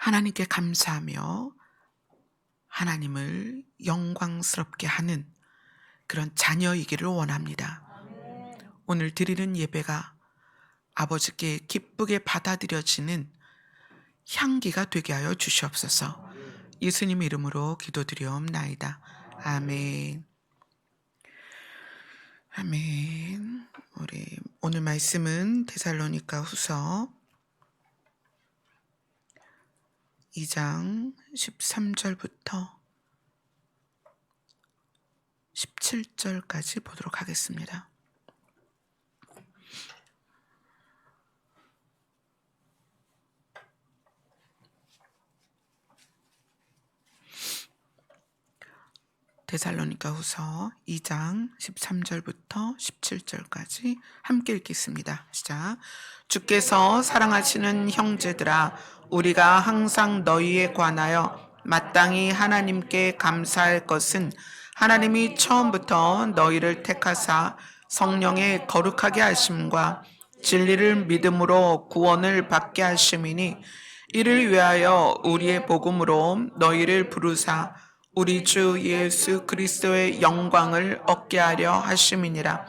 하나님께 감사하며 하나님을 영광스럽게 하는 그런 자녀이기를 원합니다. 오늘 드리는 예배가 아버지께 기쁘게 받아들여지는 향기가 되게 하여 주시옵소서. 예수님 이름으로 기도드리옵나이다. 아멘. 아멘. 우리 오늘 말씀은 데살로니가 후서 2장 13절부터 17절까지 보도록 하겠습니다. 데살로니가 후서 2장 13절부터 17절까지 함께 읽겠습니다. 시작. 주께서 사랑하시는 형제들아, 우리가 항상 너희에 관하여 마땅히 하나님께 감사할 것은 하나님이 처음부터 너희를 택하사 성령의 거룩하게 하심과 진리를 믿음으로 구원을 받게 하심이니, 이를 위하여 우리의 복음으로 너희를 부르사 우리 주 예수 그리스도의 영광을 얻게 하려 하심이니라.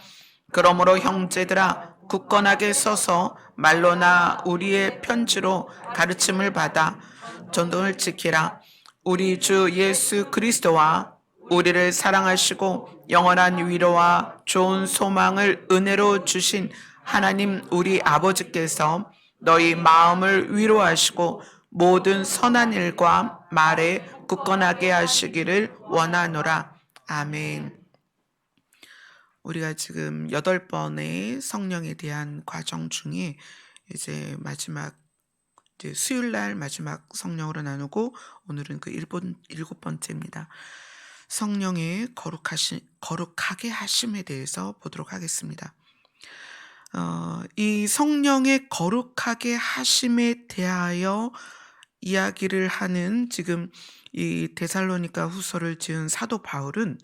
그러므로 형제들아, 굳건하게 서서 말로나 우리의 편지로 가르침을 받아 전도를 지키라. 우리 주 예수 그리스도와 우리를 사랑하시고 영원한 위로와 좋은 소망을 은혜로 주신 하나님 우리 아버지께서 너희 마음을 위로하시고 모든 선한 일과 말에 굳건하게 하시기를 원하노라. 아멘. 우리가 지금 8번의 성령에 대한 과정 중에 이제 마지막 수요일 날 마지막 성령으로 나누고 오늘은 그 7번째입니다. 성령의 거룩하게 하심에 대해서 보도록 하겠습니다. 이 성령의 거룩하게 하심에 대하여 이야기를 하는 지금 이 데살로니가 후서를 지은 사도 바울은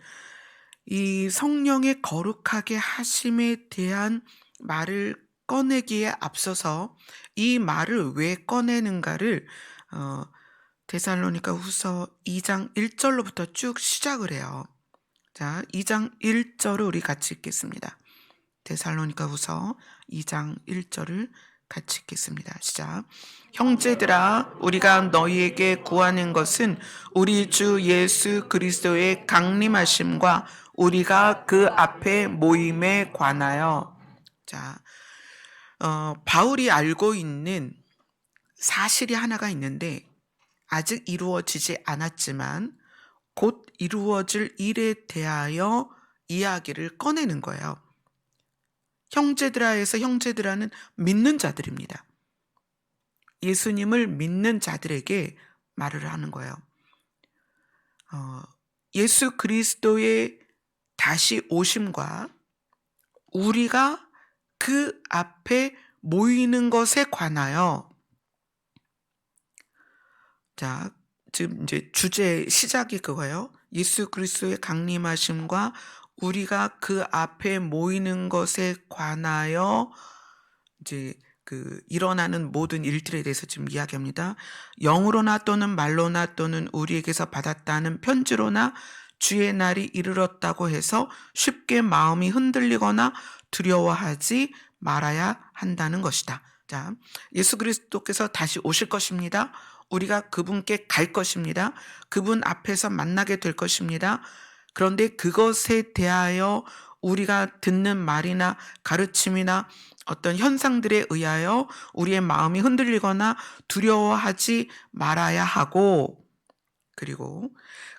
이 성령의 거룩하게 하심에 대한 말을 꺼내기에 앞서서 이 말을 왜 꺼내는가를 데살로니가 후서 2장 1절로부터 쭉 시작을 해요. 자, 2장 1절을 우리 같이 읽겠습니다. 데살로니가 후서 2장 1절을 같이 읽겠습니다. 시작. 형제들아, 우리가 너희에게 구하는 것은 우리 주 예수 그리스도의 강림하심과 우리가 그 앞에 모임에 관하여. 자, 바울이 알고 있는 사실이 하나가 있는데 아직 이루어지지 않았지만 곧 이루어질 일에 대하여 이야기를 꺼내는 거예요. 형제들아에서 형제들아는 믿는 자들입니다. 예수님을 믿는 자들에게 말을 하는 거예요. 예수 그리스도의 다시 오심과 우리가 그 앞에 모이는 것에 관하여, 자, 지금 이제 주제 시작이 그거예요. 예수 그리스도의 강림하심과 우리가 그 앞에 모이는 것에 관하여 이제 그 일어나는 모든 일들에 대해서 지금 이야기합니다. 영으로나 또는 말로나 또는 우리에게서 받았다는 편지로나 주의 날이 이르렀다고 해서 쉽게 마음이 흔들리거나 두려워하지 말아야 한다는 것이다. 자, 예수 그리스도께서 다시 오실 것입니다. 우리가 그분께 갈 것입니다. 그분 앞에서 만나게 될 것입니다. 그런데 그것에 대하여 우리가 듣는 말이나 가르침이나 어떤 현상들에 의하여 우리의 마음이 흔들리거나 두려워하지 말아야 하고, 그리고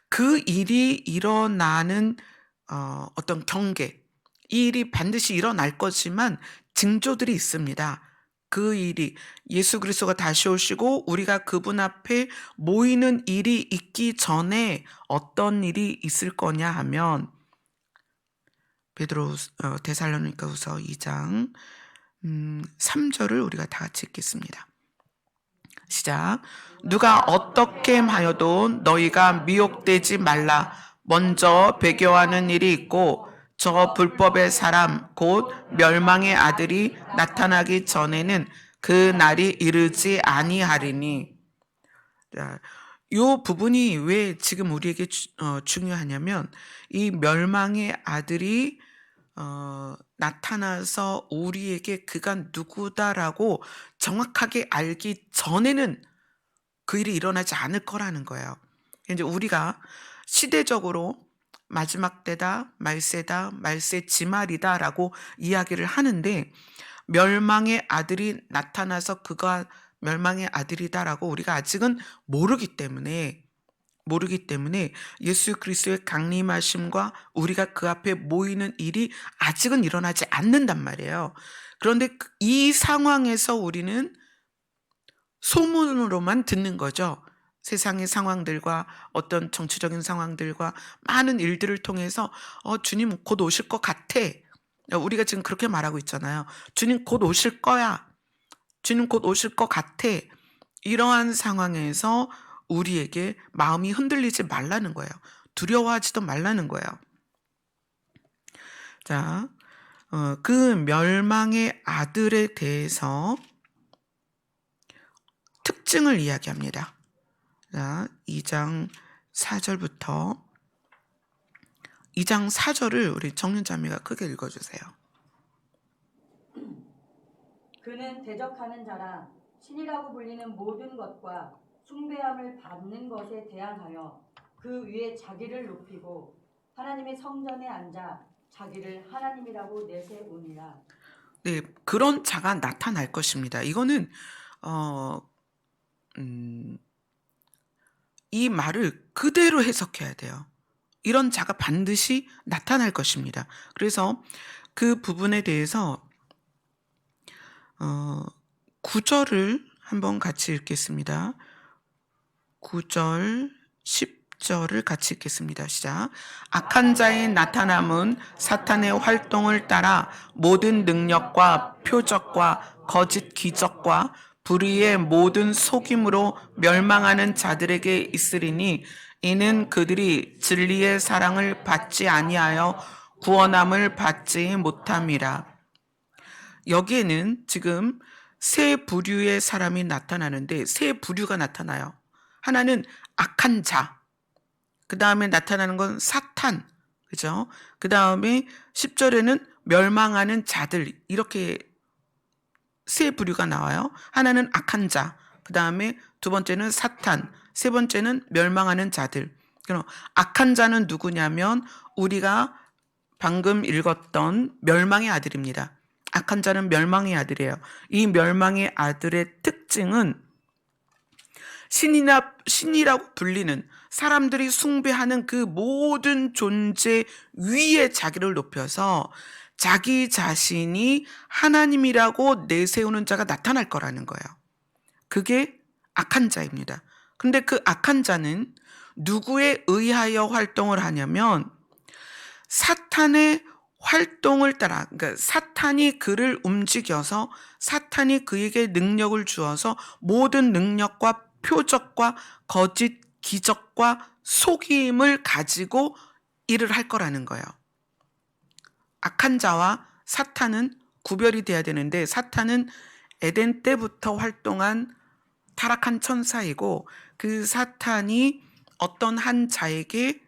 그 일이 일어나는 어떤 경계, 이 일이 반드시 일어날 거지만 징조들이 있습니다. 그 일이 예수 그리스도가 다시 오시고 우리가 그분 앞에 모이는 일이 있기 전에 어떤 일이 있을 거냐 하면 데살로니가후서 2장 3절을 우리가 다 같이 읽겠습니다. 시작. 누가 어떻게 하여도 너희가 미혹되지 말라. 먼저 배교하는 일이 있고 저 불법의 사람 곧 멸망의 아들이 나타나기 전에는 그 날이 이르지 아니하리니. 자, 요 부분이 왜 지금 우리에게 중요하냐면 이 멸망의 아들이 나타나서 우리에게 그가 누구다라고 정확하게 알기 전에는 그 일이 일어나지 않을 거라는 거예요. 이제 우리가 시대적으로 마지막 때다, 말세다, 말세 지말이다라고 이야기를 하는데 멸망의 아들이 나타나서 그가 멸망의 아들이다라고 우리가 아직은 모르기 때문에 예수 그리스도의 강림하심과 우리가 그 앞에 모이는 일이 아직은 일어나지 않는단 말이에요. 그런데 이 상황에서 우리는 소문으로만 듣는 거죠. 세상의 상황들과 어떤 정치적인 상황들과 많은 일들을 통해서 주님 곧 오실 것 같아. 우리가 지금 그렇게 말하고 있잖아요. 주님 곧 오실 거야. 주님 곧 오실 것 같아. 이러한 상황에서 우리에게 마음이 흔들리지 말라는 거예요. 두려워하지도 말라는 거예요. 자, 그 멸망의 아들에 대해서 특징을 이야기합니다. 자, 2장 4절부터 2장 4절을 우리 정윤자매가 크게 읽어주세요. 그는 대적하는 자라 신이라고 불리는 모든 것과 숭배함을 받는 것에 대항하여 그 위에 자기를 높이고 하나님의 성전에 앉아 자기를 하나님이라고 내세우니라. 네, 그런 자가 나타날 것입니다. 이거는 이 말을 그대로 해석해야 돼요. 이런 자가 반드시 나타날 것입니다. 그래서 그 부분에 대해서 9절을 한번 같이 읽겠습니다. 9절, 10절을 같이 읽겠습니다. 시작. 악한 자의 나타남은 사탄의 활동을 따라 모든 능력과 표적과 거짓 기적과 불의의 모든 속임으로 멸망하는 자들에게 있으리니 이는 그들이 진리의 사랑을 받지 아니하여 구원함을 받지 못함이라. 여기에는 지금 세 부류의 사람이 나타나는데 세 부류가 나타나요. 하나는 악한 자, 그 다음에 나타나는 건 사탄, 그죠? 그 다음에 10절에는 멸망하는 자들, 이렇게 세 부류가 나와요. 하나는 악한 자, 그 다음에 두 번째는 사탄, 세 번째는 멸망하는 자들. 그럼 악한 자는 누구냐면 우리가 방금 읽었던 멸망의 아들입니다. 악한 자는 멸망의 아들이에요. 이 멸망의 아들의 특징은 신이라고 불리는 사람들이 숭배하는 그 모든 존재 위에 자기를 높여서 자기 자신이 하나님이라고 내세우는 자가 나타날 거라는 거예요. 그게 악한 자입니다. 근데 그 악한 자는 누구에 의하여 활동을 하냐면 사탄의 활동을 따라, 그러니까 사탄이 그를 움직여서 사탄이 그에게 능력을 주어서 모든 능력과 표적과 거짓 기적과 속임을 가지고 일을 할 거라는 거예요. 악한 자와 사탄은 구별이 돼야 되는데 사탄은 에덴 때부터 활동한 타락한 천사이고 그 사탄이 어떤 한 자에게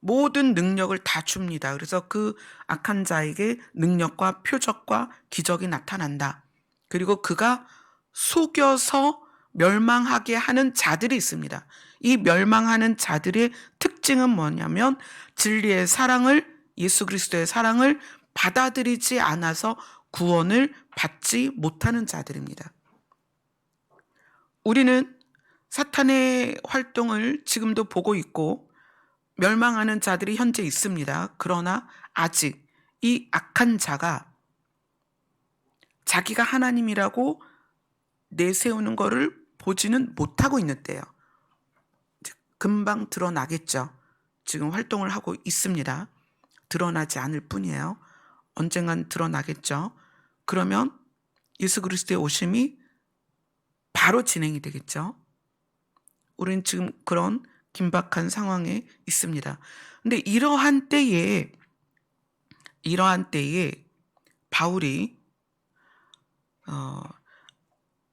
모든 능력을 다 줍니다. 그래서 그 악한 자에게 능력과 표적과 기적이 나타난다. 그리고 그가 속여서 멸망하게 하는 자들이 있습니다. 이 멸망하는 자들의 특징은 뭐냐면 진리의 사랑을, 예수 그리스도의 사랑을 받아들이지 않아서 구원을 받지 못하는 자들입니다. 우리는 사탄의 활동을 지금도 보고 있고 멸망하는 자들이 현재 있습니다. 그러나 아직 이 악한 자가 자기가 하나님이라고 내세우는 것을 보지는 못하고 있는 때예요. 금방 드러나겠죠. 지금 활동을 하고 있습니다. 드러나지 않을 뿐이에요. 언젠간 드러나겠죠. 그러면 예수 그리스도의 오심이 바로 진행이 되겠죠. 우리는 지금 그런 긴박한 상황에 있습니다. 근데 이러한 때에 바울이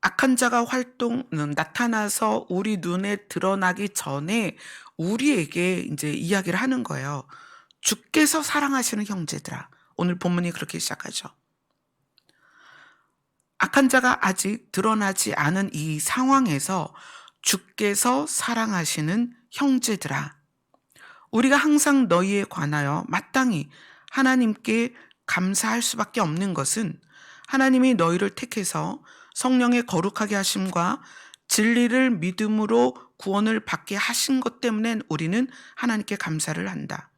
악한 자가 나타나서 우리 눈에 드러나기 전에 우리에게 이제 이야기를 하는 거예요. 주께서 사랑하시는 형제들아. 오늘 본문이 그렇게 시작하죠. 악한 자가 아직 드러나지 않은 이 상황에서 주께서 사랑하시는 형제들아. 우리가 항상 너희에 관하여 마땅히 하나님께 감사할 수밖에 없는 것은 하나님이 너희를 택해서 성령의 거룩하게 하심과 진리를 믿음으로 구원을 받게 하신 것 때문에 우리는 하나님께 감사를 한다.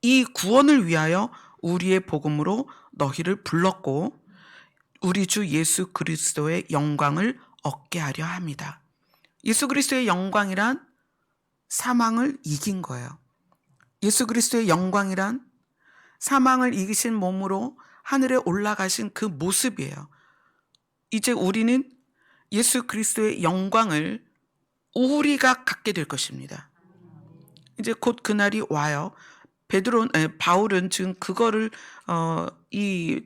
이 구원을 위하여 우리의 복음으로 너희를 불렀고 우리 주 예수 그리스도의 영광을 얻게 하려 합니다. 예수 그리스도의 영광이란 사망을 이긴 거예요. 예수 그리스도의 영광이란 사망을 이기신 몸으로 하늘에 올라가신 그 모습이에요. 이제 우리는 예수 그리스도의 영광을 우리가 갖게 될 것입니다. 이제 곧 그날이 와요. 바울은 지금 그거를 이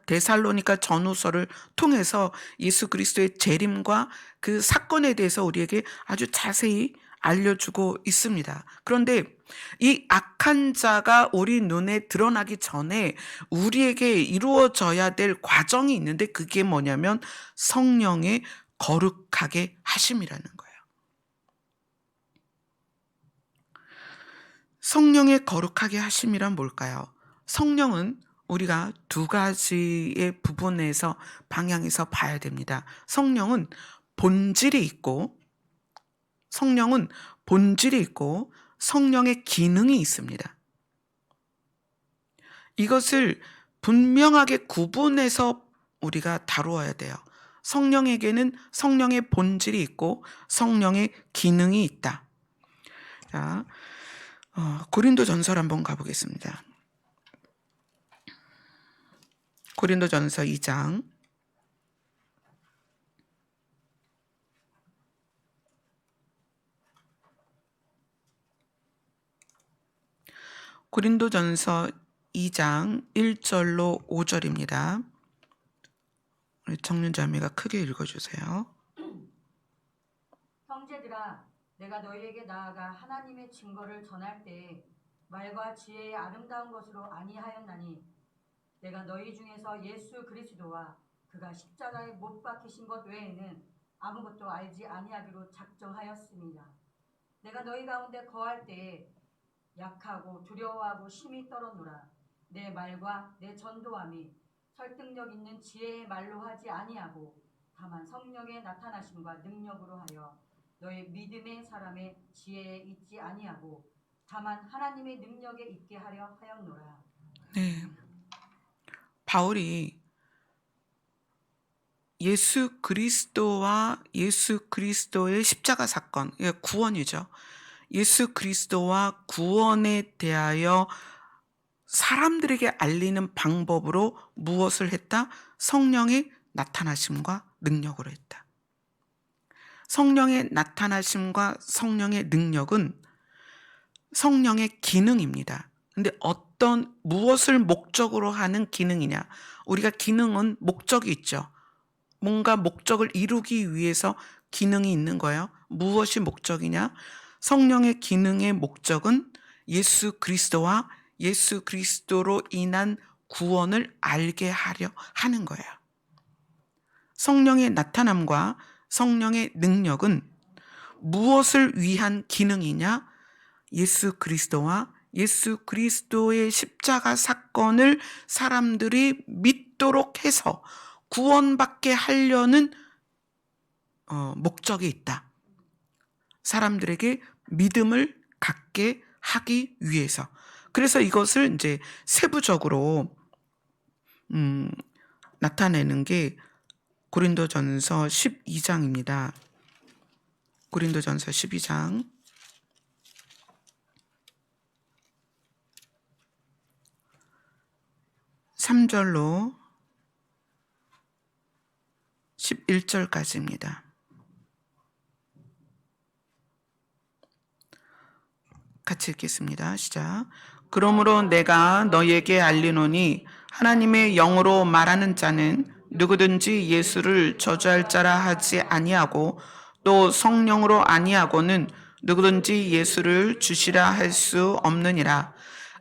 데살로니가 전후서를 통해서 예수 그리스도의 재림과 그 사건에 대해서 우리에게 아주 자세히 알려주고 있습니다. 그런데 이 악한 자가 우리 눈에 드러나기 전에 우리에게 이루어져야 될 과정이 있는데 그게 뭐냐면 성령의 거룩하게 하심이라는 거예요. 성령의 거룩하게 하심이란 뭘까요? 성령은 우리가 두 가지의 부분에서 방향에서 봐야 됩니다. 성령은 본질이 있고 성령의 기능이 있습니다. 이것을 분명하게 구분해서 우리가 다루어야 돼요. 성령에게는 성령의 본질이 있고 성령의 기능이 있다. 자, 고린도전서를 한번 가보겠습니다. 고린도전서 2장 1절로 5절입니다. 우리 청년자매가 크게 읽어주세요. 형제들아, 내가 너희에게 나아가 하나님의 증거를 전할 때에 말과 지혜의 아름다운 것으로 아니하였나니 내가 너희 중에서 예수 그리스도와 그가 십자가에 못 박히신 것 외에는 아무것도 알지 아니하기로 작정하였습니다. 내가 너희 가운데 거할 때에 약하고 두려워하고 심히 떨었노라. 내 말과 내 전도함이 설득력 있는 지혜의 말로 하지 아니하고 다만 성령의 나타나심과 능력으로 하여 너희 믿음의 사람의 지혜에 있지 아니하고 다만 하나님의 능력에 있게 하려 하였노라. 네, 바울이 예수 그리스도와 예수 그리스도의 십자가 사건, 구원이죠. 예수 그리스도와 구원에 대하여 사람들에게 알리는 방법으로 무엇을 했다? 성령의 나타나심과 능력으로 했다. 성령의 나타나심과 성령의 능력은 성령의 기능입니다. 근데 무엇을 목적으로 하는 기능이냐? 우리가 기능은 목적이 있죠. 뭔가 목적을 이루기 위해서 기능이 있는 거예요. 무엇이 목적이냐? 성령의 기능의 목적은 예수 그리스도와 예수 그리스도로 인한 구원을 알게 하려 하는 거예요. 성령의 나타남과 성령의 능력은 무엇을 위한 기능이냐? 예수 그리스도와 예수 그리스도의 십자가 사건을 사람들이 믿도록 해서 구원받게 하려는 목적이 있다. 사람들에게 믿음을 갖게 하기 위해서. 그래서 이것을 이제 세부적으로 나타내는 게 고린도전서 12장입니다. 고린도전서 12장 3절로 11절까지입니다. 같이 읽겠습니다. 시작. 그러므로 내가 너희에게 알리노니 하나님의 영으로 말하는 자는 누구든지 예수를 저주할 자라 하지 아니하고 또 성령으로 아니하고는 누구든지 예수를 주시라 할 수 없느니라.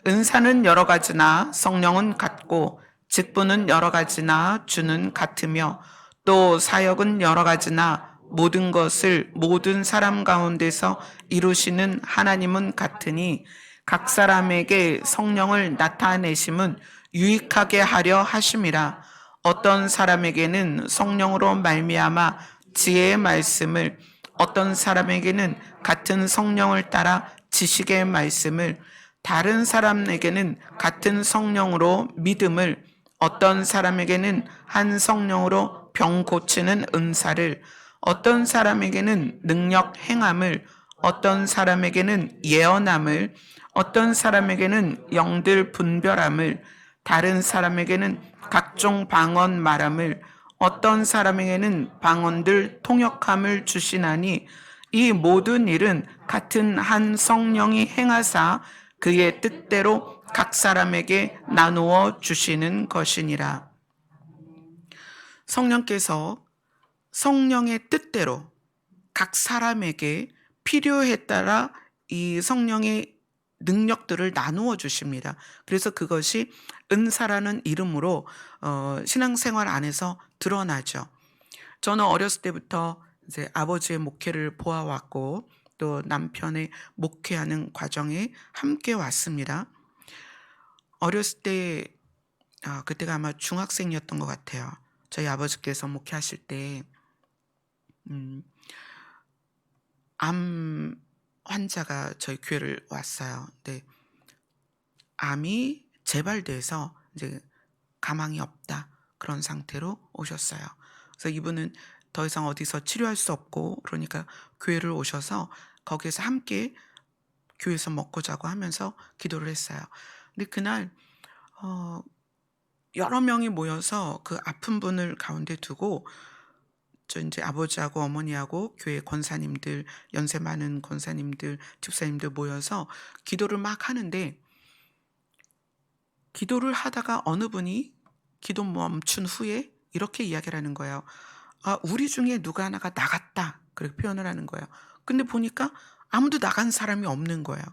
은사는 여러 가지나 성령은 같고 직분은 여러 가지나 주는 같으며 또 사역은 여러 가지나 모든 것을 모든 사람 가운데서 이루시는 하나님은 같으니 각 사람에게 성령을 나타내심은 유익하게 하려 하심이라. 어떤 사람에게는 성령으로 말미암아 지혜의 말씀을, 어떤 사람에게는 같은 성령을 따라 지식의 말씀을, 다른 사람에게는 같은 성령으로 믿음을, 어떤 사람에게는 한 성령으로 병 고치는 은사를, 어떤 사람에게는 능력 행함을, 어떤 사람에게는 예언함을, 어떤 사람에게는 영들 분별함을, 다른 사람에게는 각종 방언 말함을, 어떤 사람에게는 방언들 통역함을 주시나니 이 모든 일은 같은 한 성령이 행하사 그의 뜻대로 각 사람에게 나누어 주시는 것이니라. 성령께서 성령의 뜻대로 각 사람에게 필요에 따라 이 성령의 능력들을 나누어 주십니다. 그래서 그것이 은사라는 이름으로 신앙생활 안에서 드러나죠. 저는 어렸을 때부터 이제 아버지의 목회를 보아왔고 또 남편의 목회하는 과정에 함께 왔습니다. 어렸을 때 그때가 아마 중학생이었던 것 같아요. 저희 아버지께서 목회하실 때 암 환자가 저희 교회를 왔어요. 근데 암이 재발돼서 이제 가망이 없다 그런 상태로 오셨어요. 그래서 이분은 더 이상 어디서 치료할 수 없고 그러니까 교회를 오셔서 거기에서 함께 교회에서 먹고 자고 하면서 기도를 했어요. 근데 그날 여러 명이 모여서 그 아픈 분을 가운데 두고 저 이제 아버지하고 어머니하고 교회 권사님들, 연세 많은 권사님들, 집사님들 모여서 기도를 막 하는데 기도를 하다가 어느 분이 기도 멈춘 후에 이렇게 이야기를 하는 거예요. 우리 중에 누가 하나가 나갔다. 그렇게 표현을 하는 거예요. 근데 보니까 아무도 나간 사람이 없는 거예요.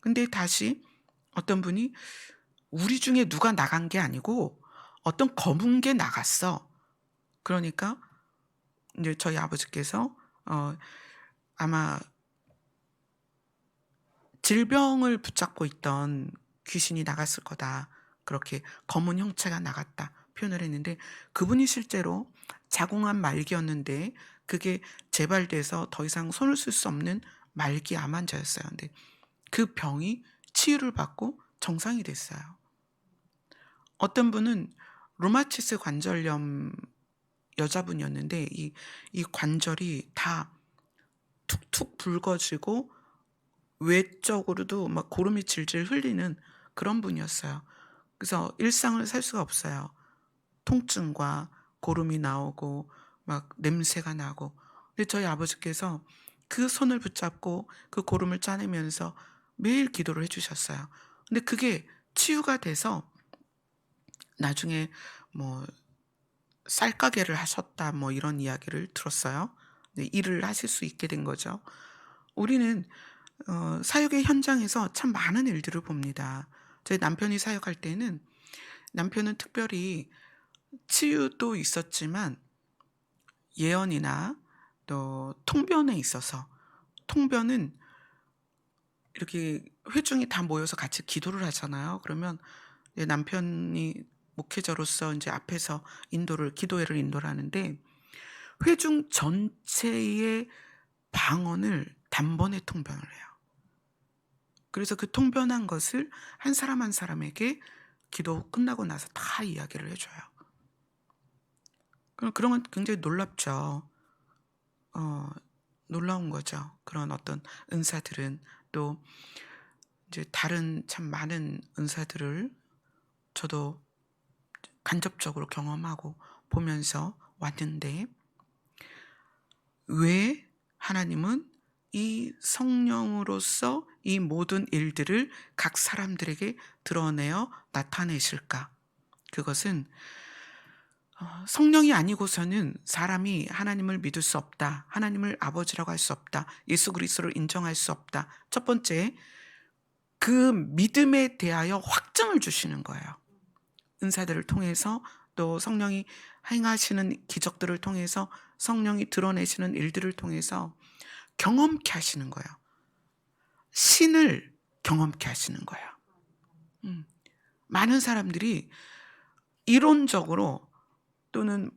근데 다시 어떤 분이 우리 중에 누가 나간 게 아니고 어떤 검은 게 나갔어. 그러니까 이제 저희 아버지께서 아마 질병을 붙잡고 있던 귀신이 나갔을 거다. 그렇게 검은 형체가 나갔다 표현을 했는데 그분이 실제로 자궁암 말기였는데 그게 재발돼서 더 이상 손을 쓸 수 없는 말기 암 환자였어요. 근데 그 병이 치유를 받고 정상이 됐어요. 어떤 분은 루마티스 관절염 여자분이었는데 이 관절이 다 툭툭 붉어지고 외적으로도 막 고름이 질질 흘리는 그런 분이었어요. 그래서 일상을 살 수가 없어요. 통증과 고름이 나오고 막 냄새가 나고. 근데 저희 아버지께서 그 손을 붙잡고 그 고름을 짜내면서 매일 기도를 해주셨어요. 근데 그게 치유가 돼서 나중에 뭐 쌀가게를 하셨다 뭐 이런 이야기를 들었어요. 일을 하실 수 있게 된 거죠. 우리는 사역의 현장에서 참 많은 일들을 봅니다. 저희 남편이 사역할 때는 남편은 특별히 치유도 있었지만 예언이나 또 통변에 있어서 통변은 이렇게 회중이 다 모여서 같이 기도를 하잖아요. 그러면 남편이 목회자로서 이제 앞에서 기도회를 인도를 하는데 회중 전체의 방언을 단번에 통변을 해요. 그래서 그 통변한 것을 한 사람 한 사람에게 기도 끝나고 나서 다 이야기를 해줘요. 그런 건 굉장히 놀랍죠. 놀라운 거죠. 그런 어떤 은사들은 또 이제 다른 참 많은 은사들을 저도 간접적으로 경험하고 보면서 왔는데 왜 하나님은 이 성령으로서 이 모든 일들을 각 사람들에게 드러내어 나타내실까? 그것은 성령이 아니고서는 사람이 하나님을 믿을 수 없다. 하나님을 아버지라고 할 수 없다. 예수 그리스도를 인정할 수 없다. 첫 번째, 그 믿음에 대하여 확증을 주시는 거예요. 은사들을 통해서, 또 성령이 행하시는 기적들을 통해서, 성령이 드러내시는 일들을 통해서 경험케 하시는 거예요. 신을 경험케 하시는 거예요. 많은 사람들이 이론적으로 또는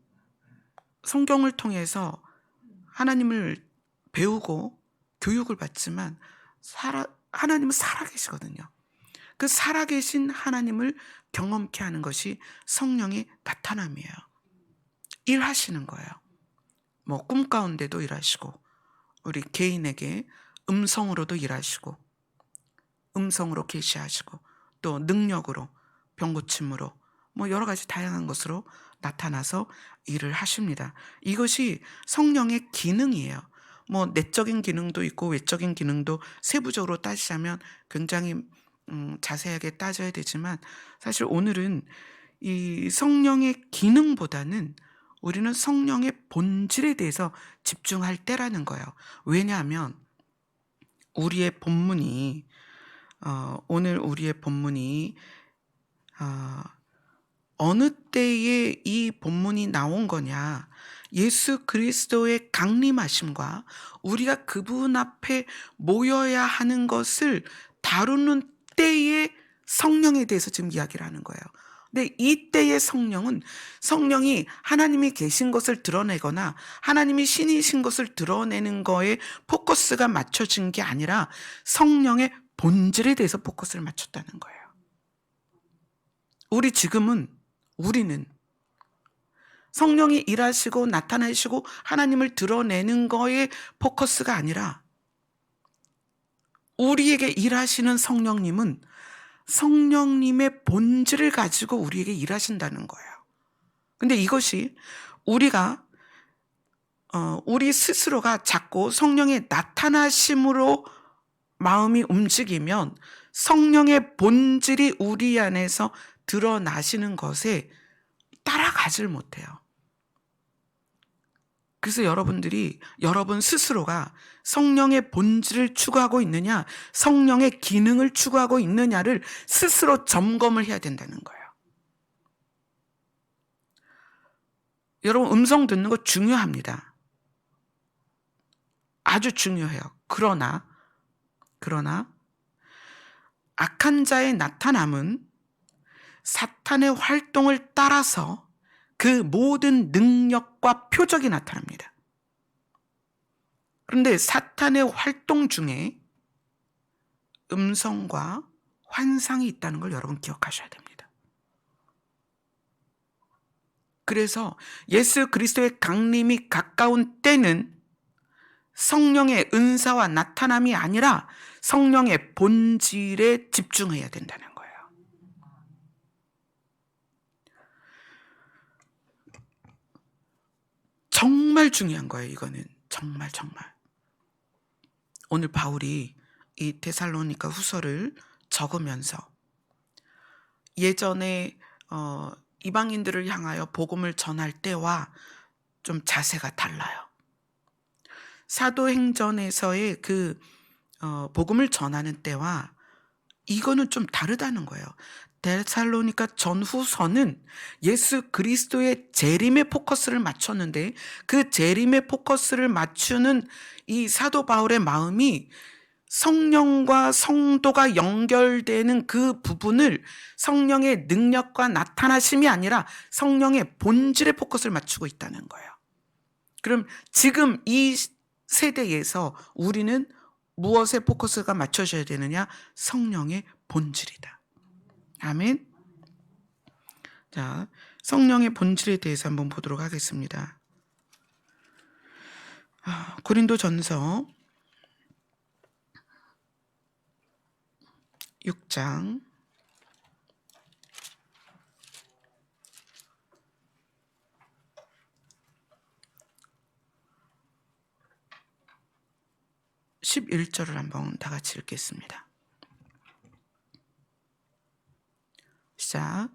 성경을 통해서 하나님을 배우고 교육을 받지만 하나님은 살아계시거든요. 그 살아계신 하나님을 경험케 하는 것이 성령의 나타남이에요. 일하시는 거예요. 뭐 꿈 가운데도 일하시고, 우리 개인에게 음성으로도 일하시고, 음성으로 계시하시고, 또 능력으로, 병 고침으로, 뭐 여러 가지 다양한 것으로 나타나서 일을 하십니다. 이것이 성령의 기능이에요. 뭐 내적인 기능도 있고 외적인 기능도 세부적으로 따지자면 굉장히 자세하게 따져야 되지만, 사실 오늘은 이 성령의 기능보다는 우리는 성령의 본질에 대해서 집중할 때라는 거예요. 왜냐하면 우리의 본문이 오늘 우리의 본문이 어느 때에 이 본문이 나온 거냐? 예수 그리스도의 강림하심과 우리가 그분 앞에 모여야 하는 것을 다루는 때의 성령에 대해서 지금 이야기를 하는 거예요. 근데 이 때의 성령은 성령이 하나님이 계신 것을 드러내거나 하나님이 신이신 것을 드러내는 거에 포커스가 맞춰진 게 아니라 성령의 본질에 대해서 포커스를 맞췄다는 거예요. 우리는 성령이 일하시고 나타나시고 하나님을 드러내는 거에 포커스가 아니라 우리에게 일하시는 성령님은 성령님의 본질을 가지고 우리에게 일하신다는 거예요. 근데 이것이 우리 스스로가 자꾸 성령의 나타나심으로 마음이 움직이면 성령의 본질이 우리 안에서 드러나시는 것에 따라가질 못해요. 그래서 여러분 스스로가 성령의 본질을 추구하고 있느냐, 성령의 기능을 추구하고 있느냐를 스스로 점검을 해야 된다는 거예요. 여러분, 음성 듣는 거 중요합니다. 아주 중요해요. 그러나 악한 자의 나타남은 사탄의 활동을 따라서 그 모든 능력과 표적이 나타납니다. 그런데 사탄의 활동 중에 음성과 환상이 있다는 걸 여러분 기억하셔야 됩니다. 그래서 예수 그리스도의 강림이 가까운 때는 성령의 은사와 나타남이 아니라 성령의 본질에 집중해야 된다는 거예요. 정말 중요한 거예요. 이거는 정말. 오늘 바울이 이 데살로니가 후서를 적으면서 예전에 이방인들을 향하여 복음을 전할 때와 좀 자세가 달라요. 사도행전에서의 그 복음을 전하는 때와 이거는 좀 다르다는 거예요. 데살로니가 전후서는 예수 그리스도의 재림에 포커스를 맞췄는데 그 재림에 포커스를 맞추는 이 사도 바울의 마음이 성령과 성도가 연결되는 그 부분을 성령의 능력과 나타나심이 아니라 성령의 본질에 포커스를 맞추고 있다는 거예요. 그럼 지금 이 세대에서 우리는 무엇에 포커스가 맞춰져야 되느냐? 성령의 본질이다. 아멘. 자, 성령의 본질에 대해서 한번 보도록 하겠습니다. 고린도전서 6장 11절을 한번 다 같이 읽겠습니다. 시작.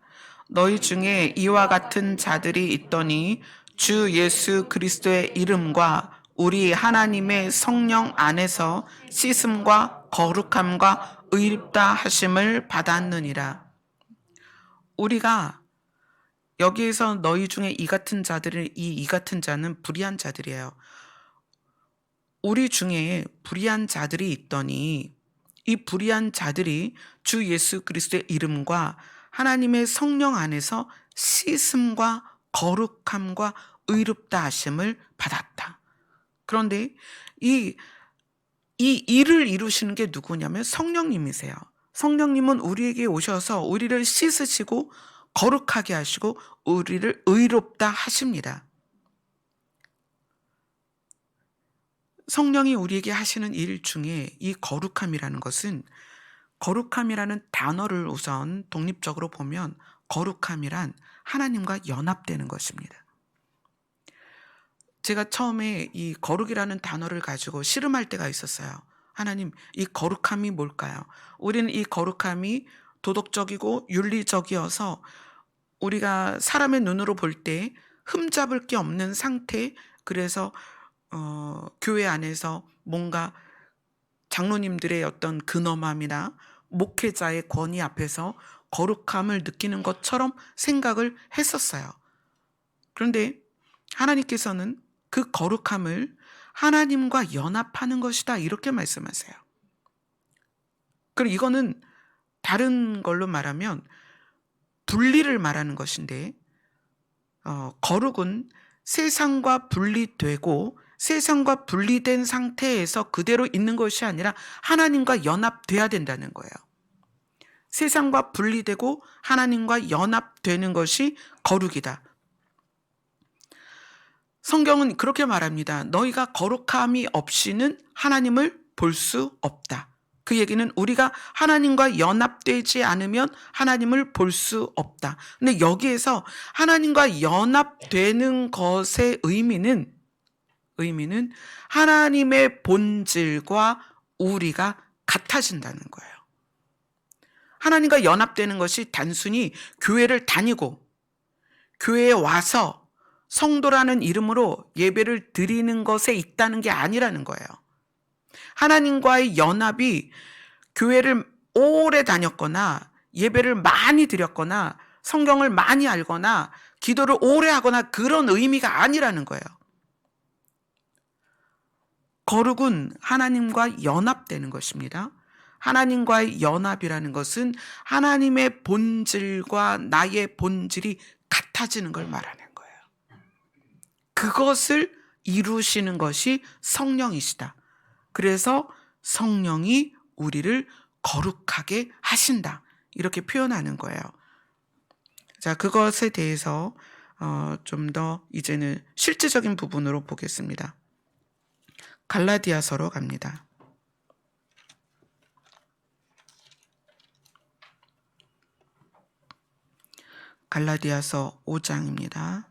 너희 중에 이와 같은 자들이 있더니 주 예수 그리스도의 이름과 우리 하나님의 성령 안에서 씻음과 거룩함과 의롭다 하심을 받았느니라. 우리가 여기에서 너희 중에 이 같은 자들은 이 같은 자는 불의한 자들이에요. 우리 중에 불의한 자들이 있더니 이 불의한 자들이 주 예수 그리스도의 이름과 하나님의 성령 안에서 씻음과 거룩함과 의롭다 하심을 받았다. 그런데 이 일을 이루시는 게 누구냐면 성령님이세요. 성령님은 우리에게 오셔서 우리를 씻으시고 거룩하게 하시고 우리를 의롭다 하십니다. 성령이 우리에게 하시는 일 중에 이 거룩함이라는 것은, 거룩함이라는 단어를 우선 독립적으로 보면 거룩함이란 하나님과 연합되는 것입니다. 제가 처음에 이 거룩이라는 단어를 가지고 씨름할 때가 있었어요. 하나님, 이 거룩함이 뭘까요? 우리는 이 거룩함이 도덕적이고 윤리적이어서 우리가 사람의 눈으로 볼 때 흠잡을 게 없는 상태, 그래서 교회 안에서 뭔가 장로님들의 어떤 근엄함이나 목회자의 권위 앞에서 거룩함을 느끼는 것처럼 생각을 했었어요. 그런데 하나님께서는 그 거룩함을 하나님과 연합하는 것이다, 이렇게 말씀하세요. 그리고 이거는 다른 걸로 말하면 분리를 말하는 것인데, 거룩은 세상과 분리되고 세상과 분리된 상태에서 그대로 있는 것이 아니라 하나님과 연합돼야 된다는 거예요. 세상과 분리되고 하나님과 연합되는 것이 거룩이다. 성경은 그렇게 말합니다. 너희가 거룩함이 없이는 하나님을 볼 수 없다. 그 얘기는 우리가 하나님과 연합되지 않으면 하나님을 볼 수 없다. 근데 여기에서 하나님과 연합되는 것의 의미는 하나님의 본질과 우리가 같아진다는 거예요. 하나님과 연합되는 것이 단순히 교회를 다니고 교회에 와서 성도라는 이름으로 예배를 드리는 것에 있다는 게 아니라는 거예요. 하나님과의 연합이 교회를 오래 다녔거나 예배를 많이 드렸거나 성경을 많이 알거나 기도를 오래 하거나 그런 의미가 아니라는 거예요. 거룩은 하나님과 연합되는 것입니다. 하나님과의 연합이라는 것은 하나님의 본질과 나의 본질이 같아지는 걸 말하는 거예요. 그것을 이루시는 것이 성령이시다. 그래서 성령이 우리를 거룩하게 하신다, 이렇게 표현하는 거예요. 자, 그것에 대해서 좀 더 이제는 실제적인 부분으로 보겠습니다. 갈라디아서로 갑니다. 갈라디아서 5장입니다.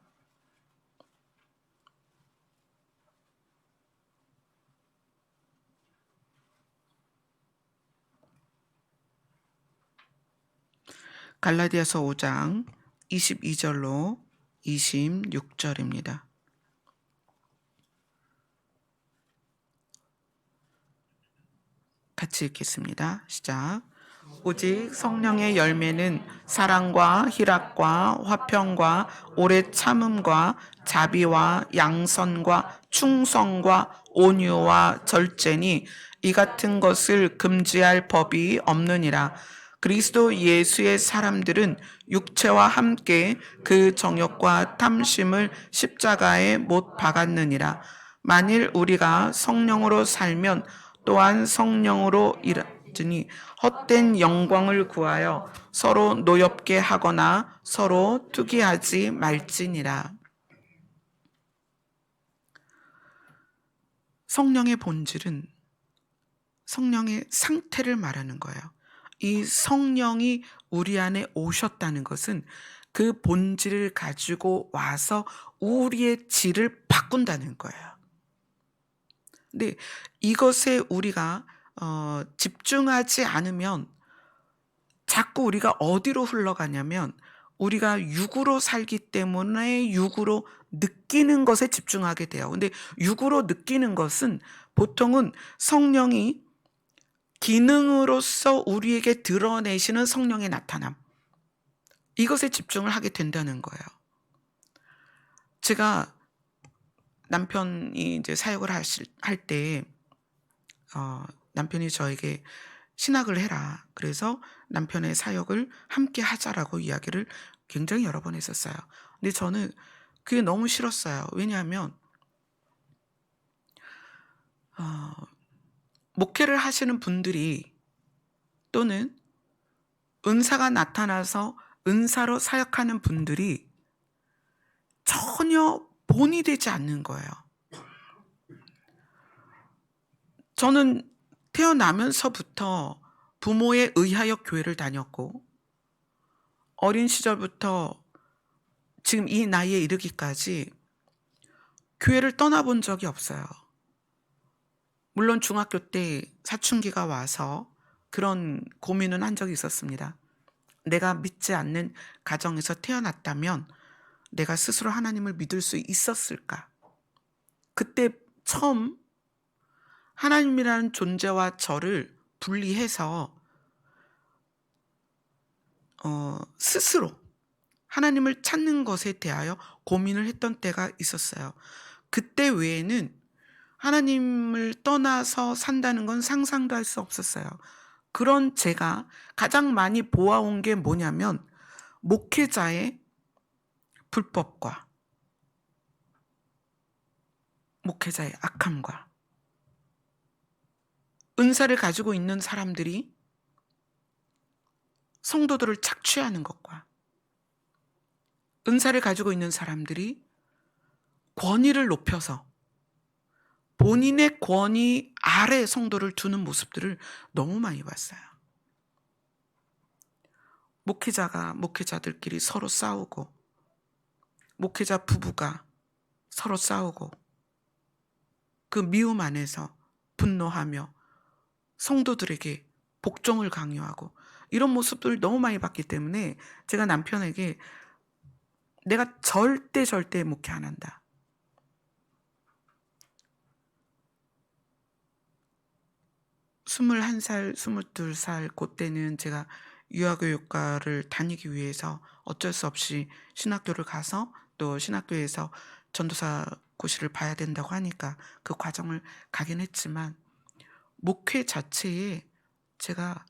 갈라디아서 5장 22절로 26절입니다. 같이 읽겠습니다. 시작. 오직 성령의 열매는 사랑과 희락과 화평과 오래 참음과 자비와 양선과 충성과 온유와 절제니 이 같은 것을 금지할 법이 없느니라. 그리스도 예수의 사람들은 육체와 함께 그 정욕과 탐심을 십자가에 못 박았느니라. 만일 우리가 성령으로 살면 또한 성령으로 일하니 헛된 영광을 구하여 서로 노엽게 하거나 서로 투기하지 말지니라. 성령의 본질은 성령의 상태를 말하는 거예요. 이 성령이 우리 안에 오셨다는 것은 그 본질을 가지고 와서 우리의 질을 바꾼다는 거예요. 근데 이것에 우리가 집중하지 않으면 자꾸 우리가 어디로 흘러가냐면 우리가 육으로 살기 때문에 육으로 느끼는 것에 집중하게 돼요. 근데 육으로 느끼는 것은 보통은 성령이 기능으로서 우리에게 드러내시는 성령의 나타남, 이것에 집중을 하게 된다는 거예요. 제가 남편이 이제 사역을 할 때 남편이 저에게 신학을 해라. 그래서 남편의 사역을 함께 하자라고 이야기를 굉장히 여러 번 했었어요. 근데 저는 그게 너무 싫었어요. 왜냐하면 목회를 하시는 분들이 또는 은사가 나타나서 은사로 사역하는 분들이 전혀 본이 되지 않는 거예요. 저는 태어나면서부터 부모에 의하여 교회를 다녔고 어린 시절부터 지금 이 나이에 이르기까지 교회를 떠나본 적이 없어요. 물론 중학교 때 사춘기가 와서 그런 고민은 한 적이 있었습니다. 내가 믿지 않는 가정에서 태어났다면 내가 스스로 하나님을 믿을 수 있었을까? 그때 처음 하나님이라는 존재와 저를 분리해서 스스로 하나님을 찾는 것에 대하여 고민을 했던 때가 있었어요. 그때 외에는 하나님을 떠나서 산다는 건 상상도 할 수 없었어요. 그런 제가 가장 많이 보아온 게 뭐냐면 목회자의 불법과 목회자의 악함과 은사를 가지고 있는 사람들이 성도들을 착취하는 것과 은사를 가지고 있는 사람들이 권위를 높여서 본인의 권위 아래 성도를 두는 모습들을 너무 많이 봤어요. 목회자들끼리 서로 싸우고 목회자 부부가 서로 싸우고 그 미움 안에서 분노하며 성도들에게 복종을 강요하고 이런 모습들을 너무 많이 봤기 때문에 제가 남편에게 내가 절대 목회 안 한다. 21살, 22살 그때는 제가 유아교육과를 다니기 위해서 어쩔 수 없이 신학교를 가서 또 신학교에서 전도사 고시를 봐야 된다고 하니까 그 과정을 가긴 했지만 목회 자체에 제가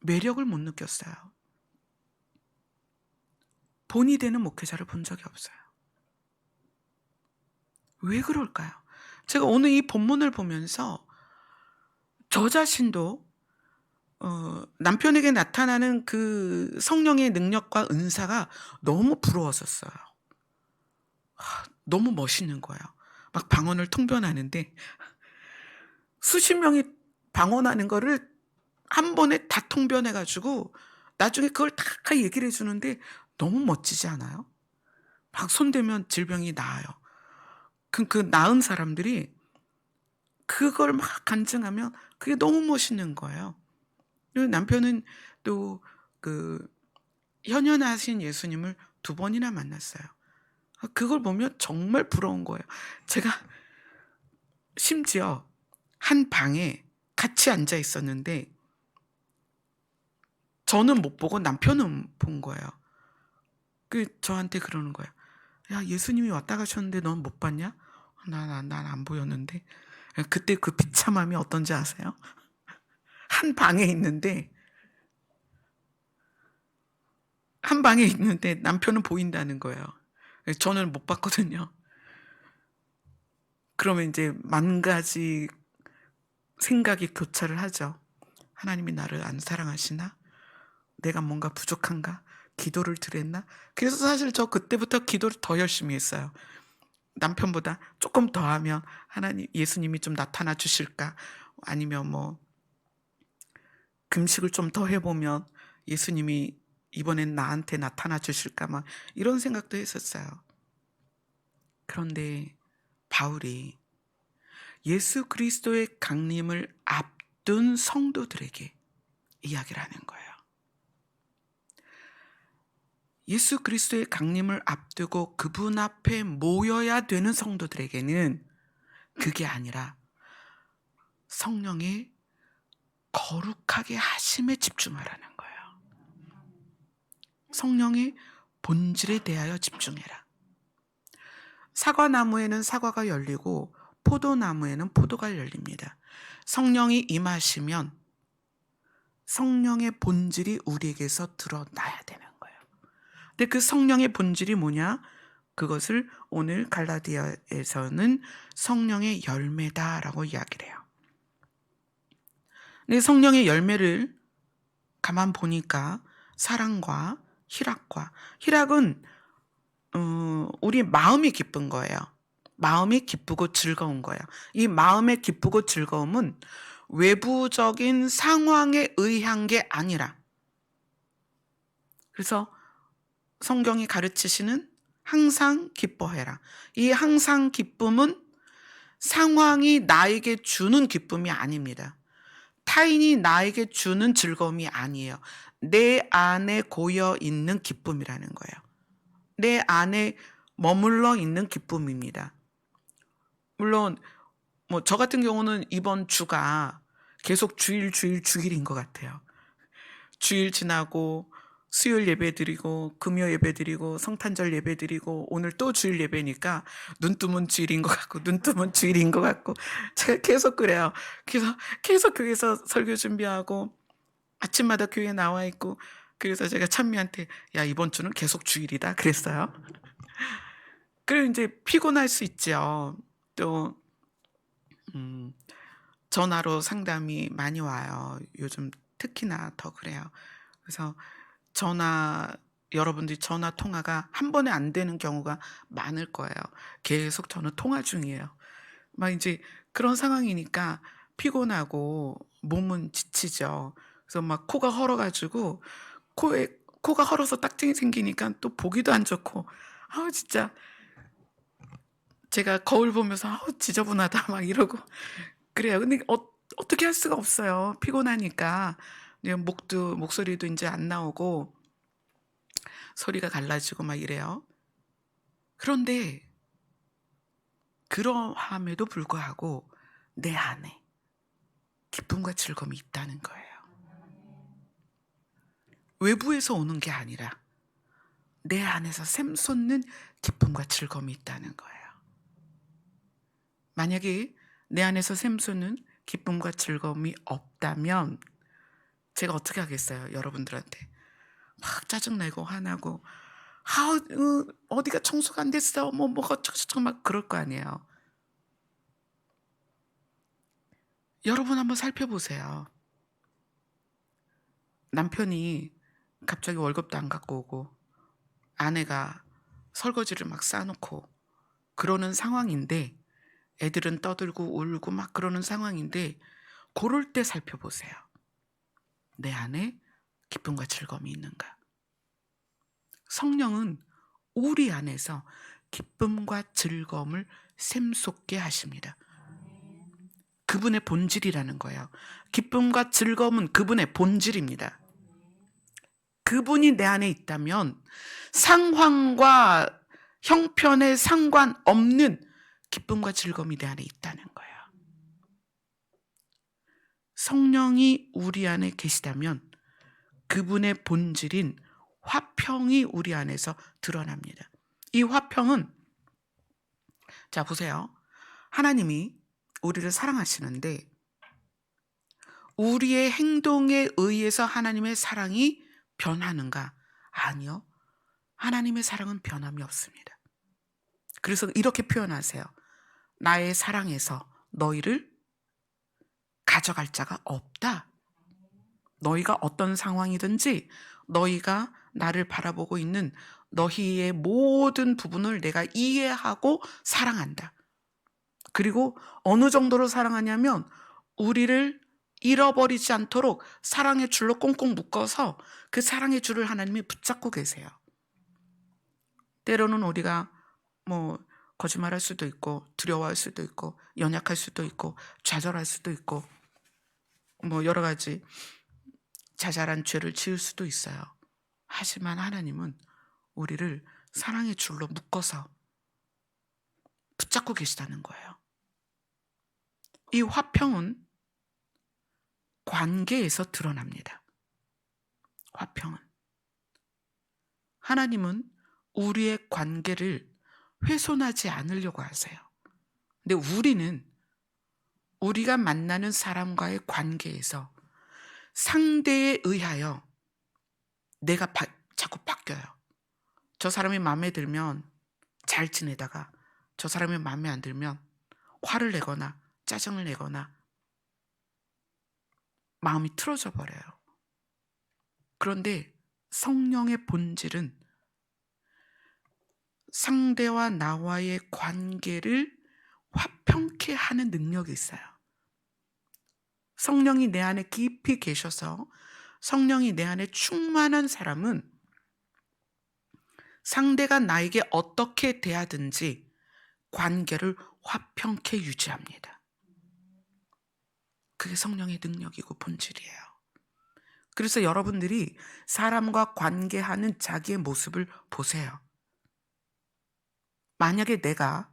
매력을 못 느꼈어요. 본이 되는 목회자를 본 적이 없어요. 왜 그럴까요? 제가 오늘 이 본문을 보면서 저 자신도 남편에게 나타나는 그 성령의 능력과 은사가 너무 부러웠었어요. 너무 멋있는 거예요. 막 방언을 통변하는데 수십 명이 방언하는 거를 한 번에 다 통변해가지고 나중에 그걸 다 얘기를 해주는데 너무 멋지지 않아요? 막 손대면 질병이 나아요. 그 나은 사람들이 그걸 막 간증하면 그게 너무 멋있는 거예요. 그리고 남편은 또 그 현현하신 예수님을 2번이나 만났어요. 그걸 보면 정말 부러운 거예요. 제가 심지어 한 방에 같이 앉아 있었는데 저는 못 보고 남편은 본 거예요. 저한테 그러는 거예요. 야, 예수님이 왔다 가셨는데 넌 못 봤냐? 난 안 보였는데. 그때 그 비참함이 어떤지 아세요? 한 방에 있는데 남편은 보인다는 거예요. 저는 못 봤거든요. 그러면 이제 만 가지 생각이 교차를 하죠. 하나님이 나를 안 사랑하시나? 내가 뭔가 부족한가? 기도를 드렸나? 그래서 사실 저 그때부터 기도를 더 열심히 했어요. 남편보다 조금 더 하면 예수님이 좀 나타나 주실까? 아니면 뭐 금식을 좀 더 해보면 예수님이 이번엔 나한테 나타나 주실까? 막 이런 생각도 했었어요. 그런데 바울이 예수 그리스도의 강림을 앞둔 성도들에게 이야기를 하는 거예요. 예수 그리스도의 강림을 앞두고 그분 앞에 모여야 되는 성도들에게는 그게 아니라 성령의 거룩하게 하심에 집중하라는 거예요. 성령의 본질에 대하여 집중해라. 사과나무에는 사과가 열리고 포도나무에는 포도가 열립니다. 성령이 임하시면 성령의 본질이 우리에게서 드러나야 되는 거예요. 근데 그 성령의 본질이 뭐냐? 그것을 오늘 갈라디아에서는 성령의 열매다라고 이야기를 해요. 근데 성령의 열매를 가만 보니까 사랑과 희락은 우리 마음이 기쁜 거예요. 마음이 기쁘고 즐거운 거예요. 이 마음의 기쁘고 즐거움은 외부적인 상황에 의한 게 아니라, 그래서 성경이 가르치시는 항상 기뻐해라. 이 항상 기쁨은 상황이 나에게 주는 기쁨이 아닙니다. 타인이 나에게 주는 즐거움이 아니에요. 내 안에 고여 있는 기쁨이라는 거예요. 내 안에 머물러 있는 기쁨입니다. 물론 뭐 저 같은 경우는 이번 주가 계속 주일인 것 같아요. 주일 지나고 수요일 예배 드리고 금요 예배 드리고 성탄절 예배 드리고 오늘 또 주일 예배니까 눈 뜨면 주일인 것 같고 눈 뜨면 주일인 것 같고 제가 계속 그래요. 그래서 계속 교회에서 설교 준비하고 아침마다 교회에 나와 있고, 그래서 제가 찬미한테 야 이번 주는 계속 주일이다 그랬어요. 그리고 이제 피곤할 수 있죠. 또 전화로 상담이 많이 와요. 요즘 특히나 더 그래요. 그래서 여러분들이 전화 통화가 한 번에 안 되는 경우가 많을 거예요. 계속 저는 통화 중이에요. 막 이제 그런 상황이니까 피곤하고 몸은 지치죠. 그래서 막 코가 헐어가지고 코가 헐어서 딱증이 생기니까 또 보기도 안 좋고, 진짜 제가 거울 보면서 지저분하다 막 이러고 그래요. 근데 어떻게 할 수가 없어요. 피곤하니까. 목소리도 이제 안 나오고 소리가 갈라지고 막 이래요. 그런데 그러함에도 불구하고 내 안에 기쁨과 즐거움이 있다는 거예요. 외부에서 오는 게 아니라 내 안에서 샘솟는 기쁨과 즐거움이 있다는 거예요. 만약에 내 안에서 샘솟는 기쁨과 즐거움이 없다면 제가 어떻게 하겠어요? 여러분들한테 막 짜증내고 화나고 어디가 청소가 안 됐어 뭐가 어쩌고 막 그럴 거 아니에요. 여러분 한번 살펴보세요. 남편이 갑자기 월급도 안 갖고 오고 아내가 설거지를 막 싸놓고 그러는 상황인데, 애들은 떠들고 울고 막 그러는 상황인데, 그럴 때 살펴보세요. 내 안에 기쁨과 즐거움이 있는가? 성령은 우리 안에서 기쁨과 즐거움을 샘솟게 하십니다. 그분의 본질이라는 거예요. 기쁨과 즐거움은 그분의 본질입니다. 그분이 내 안에 있다면 상황과 형편에 상관없는 기쁨과 즐거움이 내 안에 있다는 거예요. 성령이 우리 안에 계시다면 그분의 본질인 화평이 우리 안에서 드러납니다. 이 화평은, 자 보세요. 하나님이 우리를 사랑하시는데 우리의 행동에 의해서 하나님의 사랑이 변하는가? 아니요. 하나님의 사랑은 변함이 없습니다. 그래서 이렇게 표현하세요. 나의 사랑에서 너희를 가져갈 자가 없다. 너희가 어떤 상황이든지 너희가 나를 바라보고 있는 너희의 모든 부분을 내가 이해하고 사랑한다. 그리고 어느 정도로 사랑하냐면 우리를 잃어버리지 않도록 사랑의 줄로 꽁꽁 묶어서 그 사랑의 줄을 하나님이 붙잡고 계세요. 때로는 우리가 뭐 거짓말할 수도 있고 두려워할 수도 있고 연약할 수도 있고 좌절할 수도 있고 뭐 여러 가지 자잘한 죄를 지을 수도 있어요. 하지만 하나님은 우리를 사랑의 줄로 묶어서 붙잡고 계시다는 거예요. 이 화평은 관계에서 드러납니다. 화평은. 하나님은 우리의 관계를 훼손하지 않으려고 하세요. 근데 우리는 우리가 만나는 사람과의 관계에서 상대에 의하여 내가 자꾸 바뀌어요. 저 사람이 마음에 들면 잘 지내다가 저 사람이 마음에 안 들면 화를 내거나 짜증을 내거나 마음이 틀어져 버려요. 그런데 성령의 본질은 상대와 나와의 관계를 화평케 하는 능력이 있어요. 성령이 내 안에 깊이 계셔서 성령이 내 안에 충만한 사람은 상대가 나에게 어떻게 대하든지 관계를 화평케 유지합니다. 그게 성령의 능력이고 본질이에요. 그래서 여러분들이 사람과 관계하는 자기의 모습을 보세요. 만약에 내가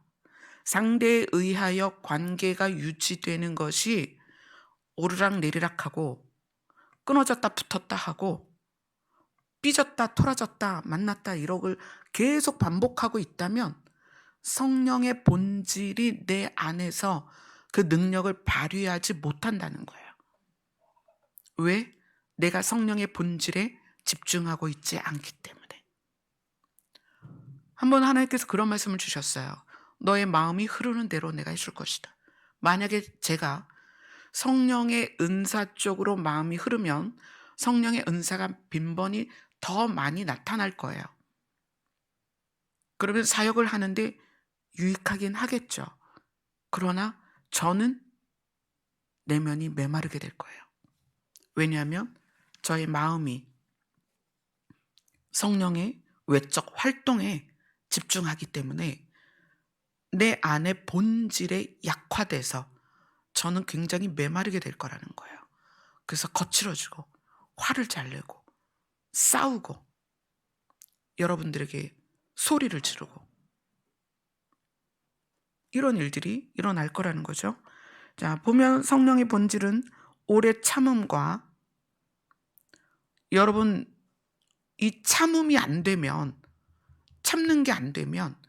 상대에 의하여 관계가 유지되는 것이 오르락내리락하고 끊어졌다 붙었다 하고 삐졌다 토라졌다 만났다 이러고 계속 반복하고 있다면 성령의 본질이 내 안에서 그 능력을 발휘하지 못한다는 거예요. 왜? 내가 성령의 본질에 집중하고 있지 않기 때문에. 한번 하나님께서 그런 말씀을 주셨어요. 너의 마음이 흐르는 대로 내가 해줄 것이다. 만약에 제가 성령의 은사 쪽으로 마음이 흐르면 성령의 은사가 빈번히 더 많이 나타날 거예요. 그러면 사역을 하는데 유익하긴 하겠죠. 그러나 저는 내면이 메마르게 될 거예요. 왜냐하면 저의 마음이 성령의 외적 활동에 집중하기 때문에 내 안의 본질에 약화돼서 저는 굉장히 메마르게 될 거라는 거예요. 그래서 거칠어지고 화를 잘 내고 싸우고 여러분들에게 소리를 지르고 이런 일들이 일어날 거라는 거죠. 자, 보면 성령의 본질은 오래 참음과 여러분 이 참음이 안 되면 참는 게 안 되면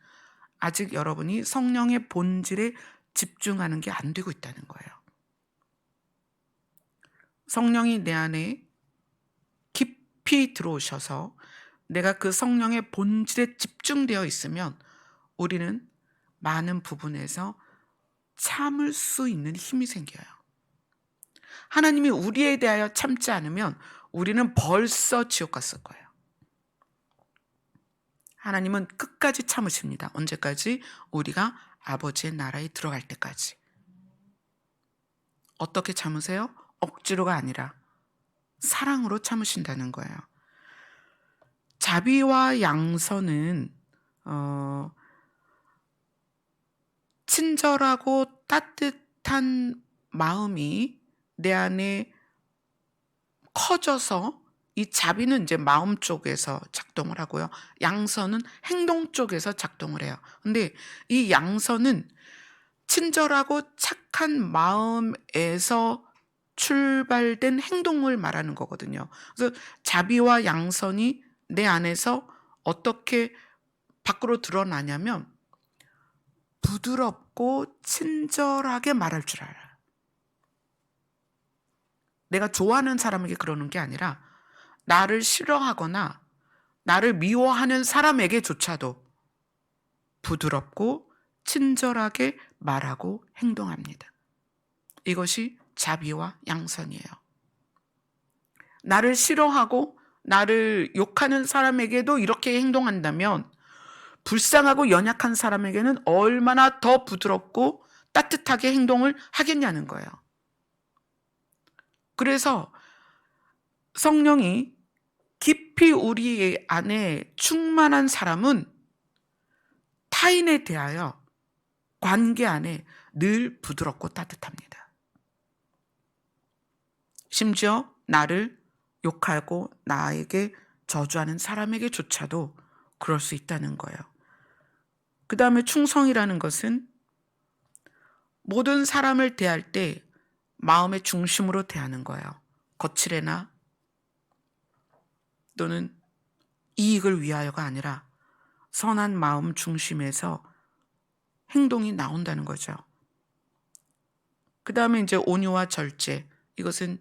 아직 여러분이 성령의 본질에 집중하는 게 안 되고 있다는 거예요. 성령이 내 안에 깊이 들어오셔서 내가 그 성령의 본질에 집중되어 있으면 우리는 많은 부분에서 참을 수 있는 힘이 생겨요. 하나님이 우리에 대하여 참지 않으면 우리는 벌써 지옥 갔을 거예요. 하나님은 끝까지 참으십니다. 언제까지? 우리가 아버지의 나라에 들어갈 때까지. 어떻게 참으세요? 억지로가 아니라 사랑으로 참으신다는 거예요. 자비와 양선은 친절하고 따뜻한 마음이 내 안에 커져서 이 자비는 이제 마음 쪽에서 작동을 하고요. 양선은 행동 쪽에서 작동을 해요. 근데 이 양선은 친절하고 착한 마음에서 출발된 행동을 말하는 거거든요. 그래서 자비와 양선이 내 안에서 어떻게 밖으로 드러나냐면 부드럽고 친절하게 말할 줄 알아요. 내가 좋아하는 사람에게 그러는 게 아니라 나를 싫어하거나 나를 미워하는 사람에게조차도 부드럽고 친절하게 말하고 행동합니다. 이것이 자비와 양선이에요. 나를 싫어하고 나를 욕하는 사람에게도 이렇게 행동한다면 불쌍하고 연약한 사람에게는 얼마나 더 부드럽고 따뜻하게 행동을 하겠냐는 거예요. 그래서 성령이 깊이 우리 안에 충만한 사람은 타인에 대하여 관계 안에 늘 부드럽고 따뜻합니다. 심지어 나를 욕하고 나에게 저주하는 사람에게조차도 그럴 수 있다는 거예요. 그 다음에 충성이라는 것은 모든 사람을 대할 때 마음의 중심으로 대하는 거예요. 거칠애나 또는 이익을 위하여가 아니라 선한 마음 중심에서 행동이 나온다는 거죠. 그 다음에 이제 온유와 절제, 이것은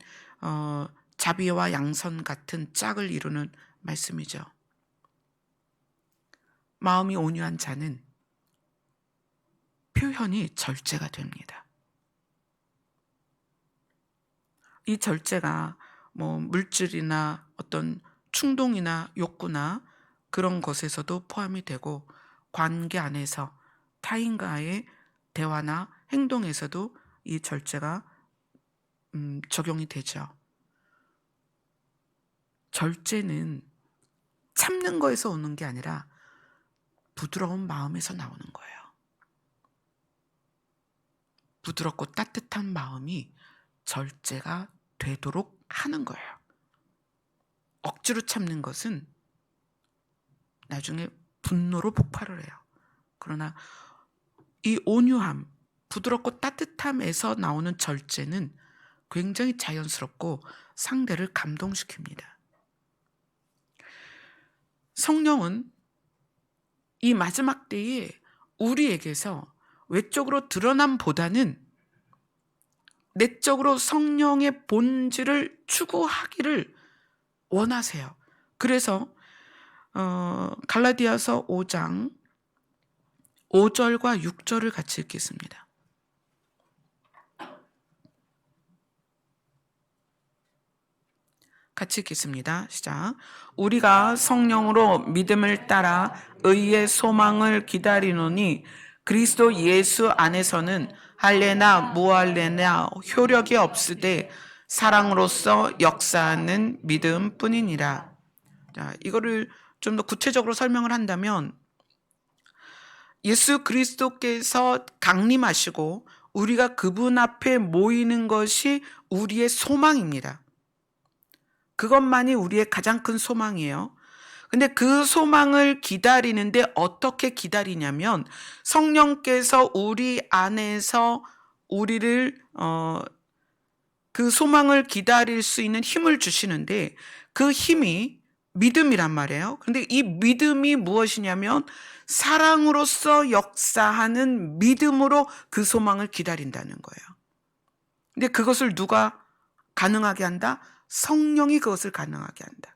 자비와 양선 같은 짝을 이루는 말씀이죠. 마음이 온유한 자는 표현이 절제가 됩니다. 이 절제가 뭐 물질이나 어떤 충동이나 욕구나 그런 것에서도 포함이 되고, 관계 안에서 타인과의 대화나 행동에서도 이 절제가 적용이 되죠. 절제는 참는 거에서 오는 게 아니라 부드러운 마음에서 나오는 거예요. 부드럽고 따뜻한 마음이 절제가 되도록 하는 거예요. 억지로 참는 것은 나중에 분노로 폭발을 해요. 그러나 이 온유함, 부드럽고 따뜻함에서 나오는 절제는 굉장히 자연스럽고 상대를 감동시킵니다. 성령은 이 마지막 때에 우리에게서 외적으로 드러남보다는 내적으로 성령의 본질을 추구하기를 원하세요. 그래서 갈라디아서 5장 5절과 6절을 같이 읽겠습니다. 같이 읽겠습니다. 시작. 우리가 성령으로 믿음을 따라 의의 소망을 기다리노니 그리스도 예수 안에서는 할례나 무할례나 효력이 없으되 사랑으로서 역사하는 믿음뿐이니라. 자, 이거를 좀 더 구체적으로 설명을 한다면, 예수 그리스도께서 강림하시고 우리가 그분 앞에 모이는 것이 우리의 소망입니다. 그것만이 우리의 가장 큰 소망이에요. 근데 그 소망을 기다리는데 어떻게 기다리냐면, 성령께서 우리 안에서 우리를 그 소망을 기다릴 수 있는 힘을 주시는데, 그 힘이 믿음이란 말이에요. 근데 이 믿음이 무엇이냐면 사랑으로서 역사하는 믿음으로 그 소망을 기다린다는 거예요. 근데 그것을 누가 가능하게 한다? 성령이 그것을 가능하게 한다.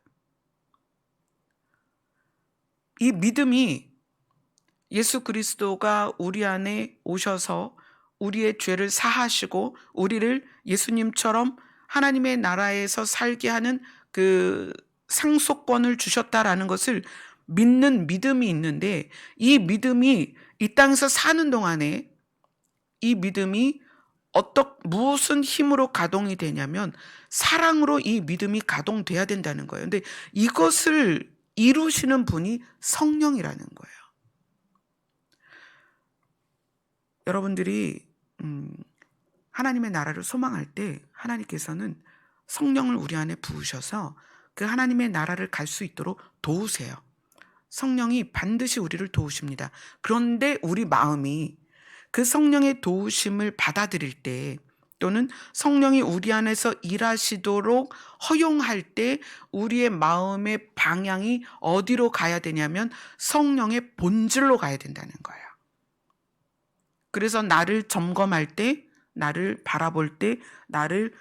이 믿음이 예수 그리스도가 우리 안에 오셔서 우리의 죄를 사하시고 우리를 예수님처럼 하나님의 나라에서 살게 하는 그 상속권을 주셨다라는 것을 믿는 믿음이 있는데, 이 믿음이 이 땅에서 사는 동안에 이 믿음이 무슨 힘으로 가동이 되냐면 사랑으로 이 믿음이 가동돼야 된다는 거예요. 근데 이것을 이루시는 분이 성령이라는 거예요. 여러분들이 하나님의 나라를 소망할 때 하나님께서는 성령을 우리 안에 부으셔서 그 하나님의 나라를 갈 수 있도록 도우세요. 성령이 반드시 우리를 도우십니다. 그런데 우리 마음이 그 성령의 도우심을 받아들일 때, 또는 성령이 우리 안에서 일하시도록 허용할 때 우리의 마음의 방향이 어디로 가야 되냐면 성령의 본질로 가야 된다는 거예요. 그래서 나를 점검할 때, 나를 바라볼 때, 나를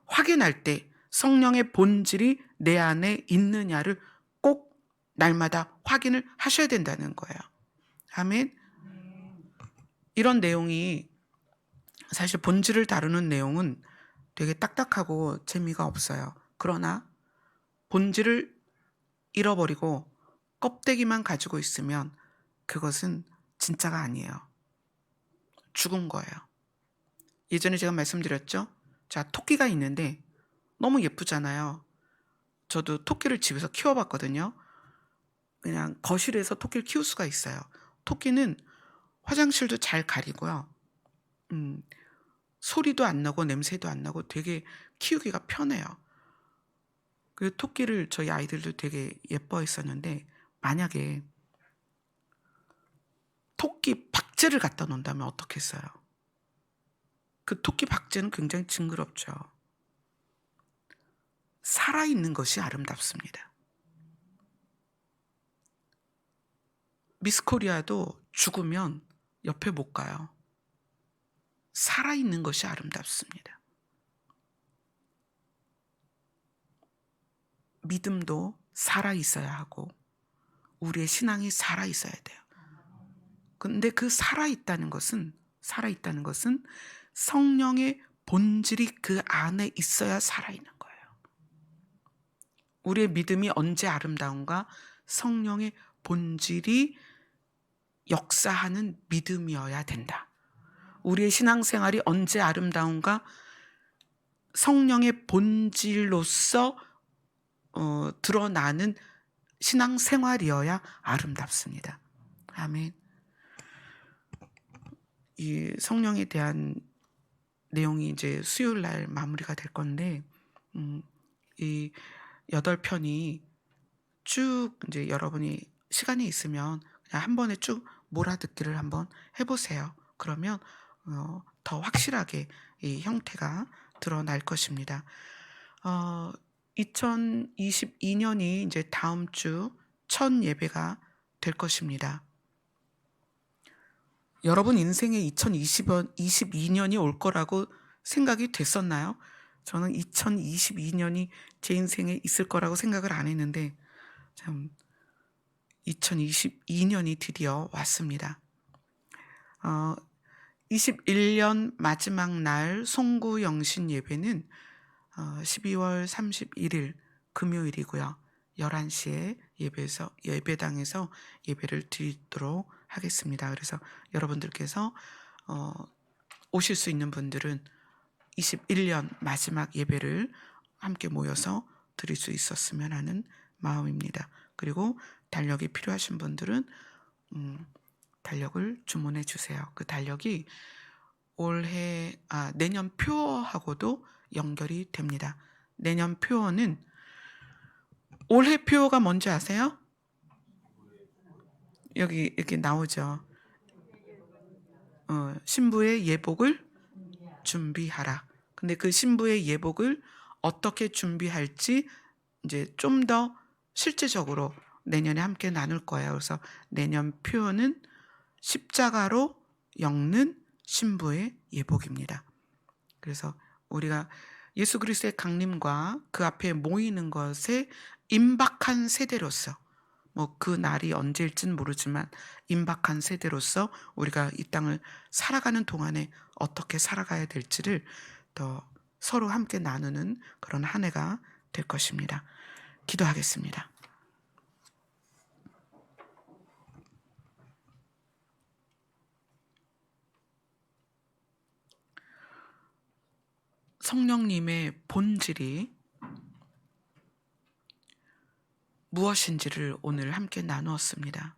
확인할 때 성령의 본질이 내 안에 있느냐를 꼭 날마다 확인을 하셔야 된다는 거예요. 아멘. 이런 내용이, 사실 본질을 다루는 내용은 되게 딱딱하고 재미가 없어요. 그러나 본질을 잃어버리고 껍데기만 가지고 있으면 그것은 진짜가 아니에요. 죽은 거예요. 예전에 제가 말씀드렸죠? 자, 토끼가 있는데 너무 예쁘잖아요. 저도 토끼를 집에서 키워봤거든요. 그냥 거실에서 토끼를 키울 수가 있어요. 토끼는 화장실도 잘 가리고요. 소리도 안 나고 냄새도 안 나고 되게 키우기가 편해요. 그 토끼를 저희 아이들도 되게 예뻐했었는데 만약에 토끼 박제를 갖다 놓는다면 어떻겠어요? 그 토끼 박제는 굉장히 징그럽죠. 살아있는 것이 아름답습니다. 미스코리아도 죽으면 옆에 못 가요. 살아있는 것이 아름답습니다. 믿음도 살아있어야 하고 우리의 신앙이 살아있어야 돼요. 근데 그 살아있다는 것은 성령의 본질이 그 안에 있어야 살아있는 거예요. 우리의 믿음이 언제 아름다운가? 성령의 본질이 역사하는 믿음이어야 된다. 우리의 신앙생활이 언제 아름다운가? 성령의 본질로서 드러나는 신앙생활이어야 아름답습니다. 아멘. 이 성령에 대한 내용이 이제 수요일 날 마무리가 될 건데, 이 8편이 쭉 이제 여러분이 시간이 있으면 그냥 한 번에 쭉 몰아듣기를 한번 해보세요. 그러면 더 확실하게 이 형태가 드러날 것입니다. 2022년이 이제 다음 주 첫 예배가 될 것입니다. 여러분 인생에 2022년이 올 거라고 생각이 됐었나요? 저는 2022년이 제 인생에 있을 거라고 생각을 안 했는데 참 2022년이 드디어 왔습니다. 21년 마지막 날 송구 영신 예배는 12월 31일 금요일이고요. 11시에 예배당에서 예배를 드리도록 하겠습니다. 그래서 여러분들께서 오실 수 있는 분들은 21년 마지막 예배를 함께 모여서 드릴 수 있었으면 하는 마음입니다. 그리고 달력이 필요하신 분들은 달력을 주문해 주세요. 그 달력이 내년 표어하고도 연결이 됩니다. 내년 표어는 올해 표어가 뭔지 아세요? 여기 이렇게 나오죠. 신부의 예복을 준비하라. 근데 그 신부의 예복을 어떻게 준비할지 이제 좀 더 실제적으로 내년에 함께 나눌 거예요. 그래서 내년 표어는 십자가로 엮는 신부의 예복입니다. 그래서 우리가 예수 그리스도의 강림과 그 앞에 모이는 것에 임박한 세대로서 그 날이 언제일지는 모르지만 임박한 세대로서 우리가 이 땅을 살아가는 동안에 어떻게 살아가야 될지를 더 서로 함께 나누는 그런 한 해가 될 것입니다. 기도하겠습니다. 성령님의 본질이 무엇인지를 오늘 함께 나누었습니다.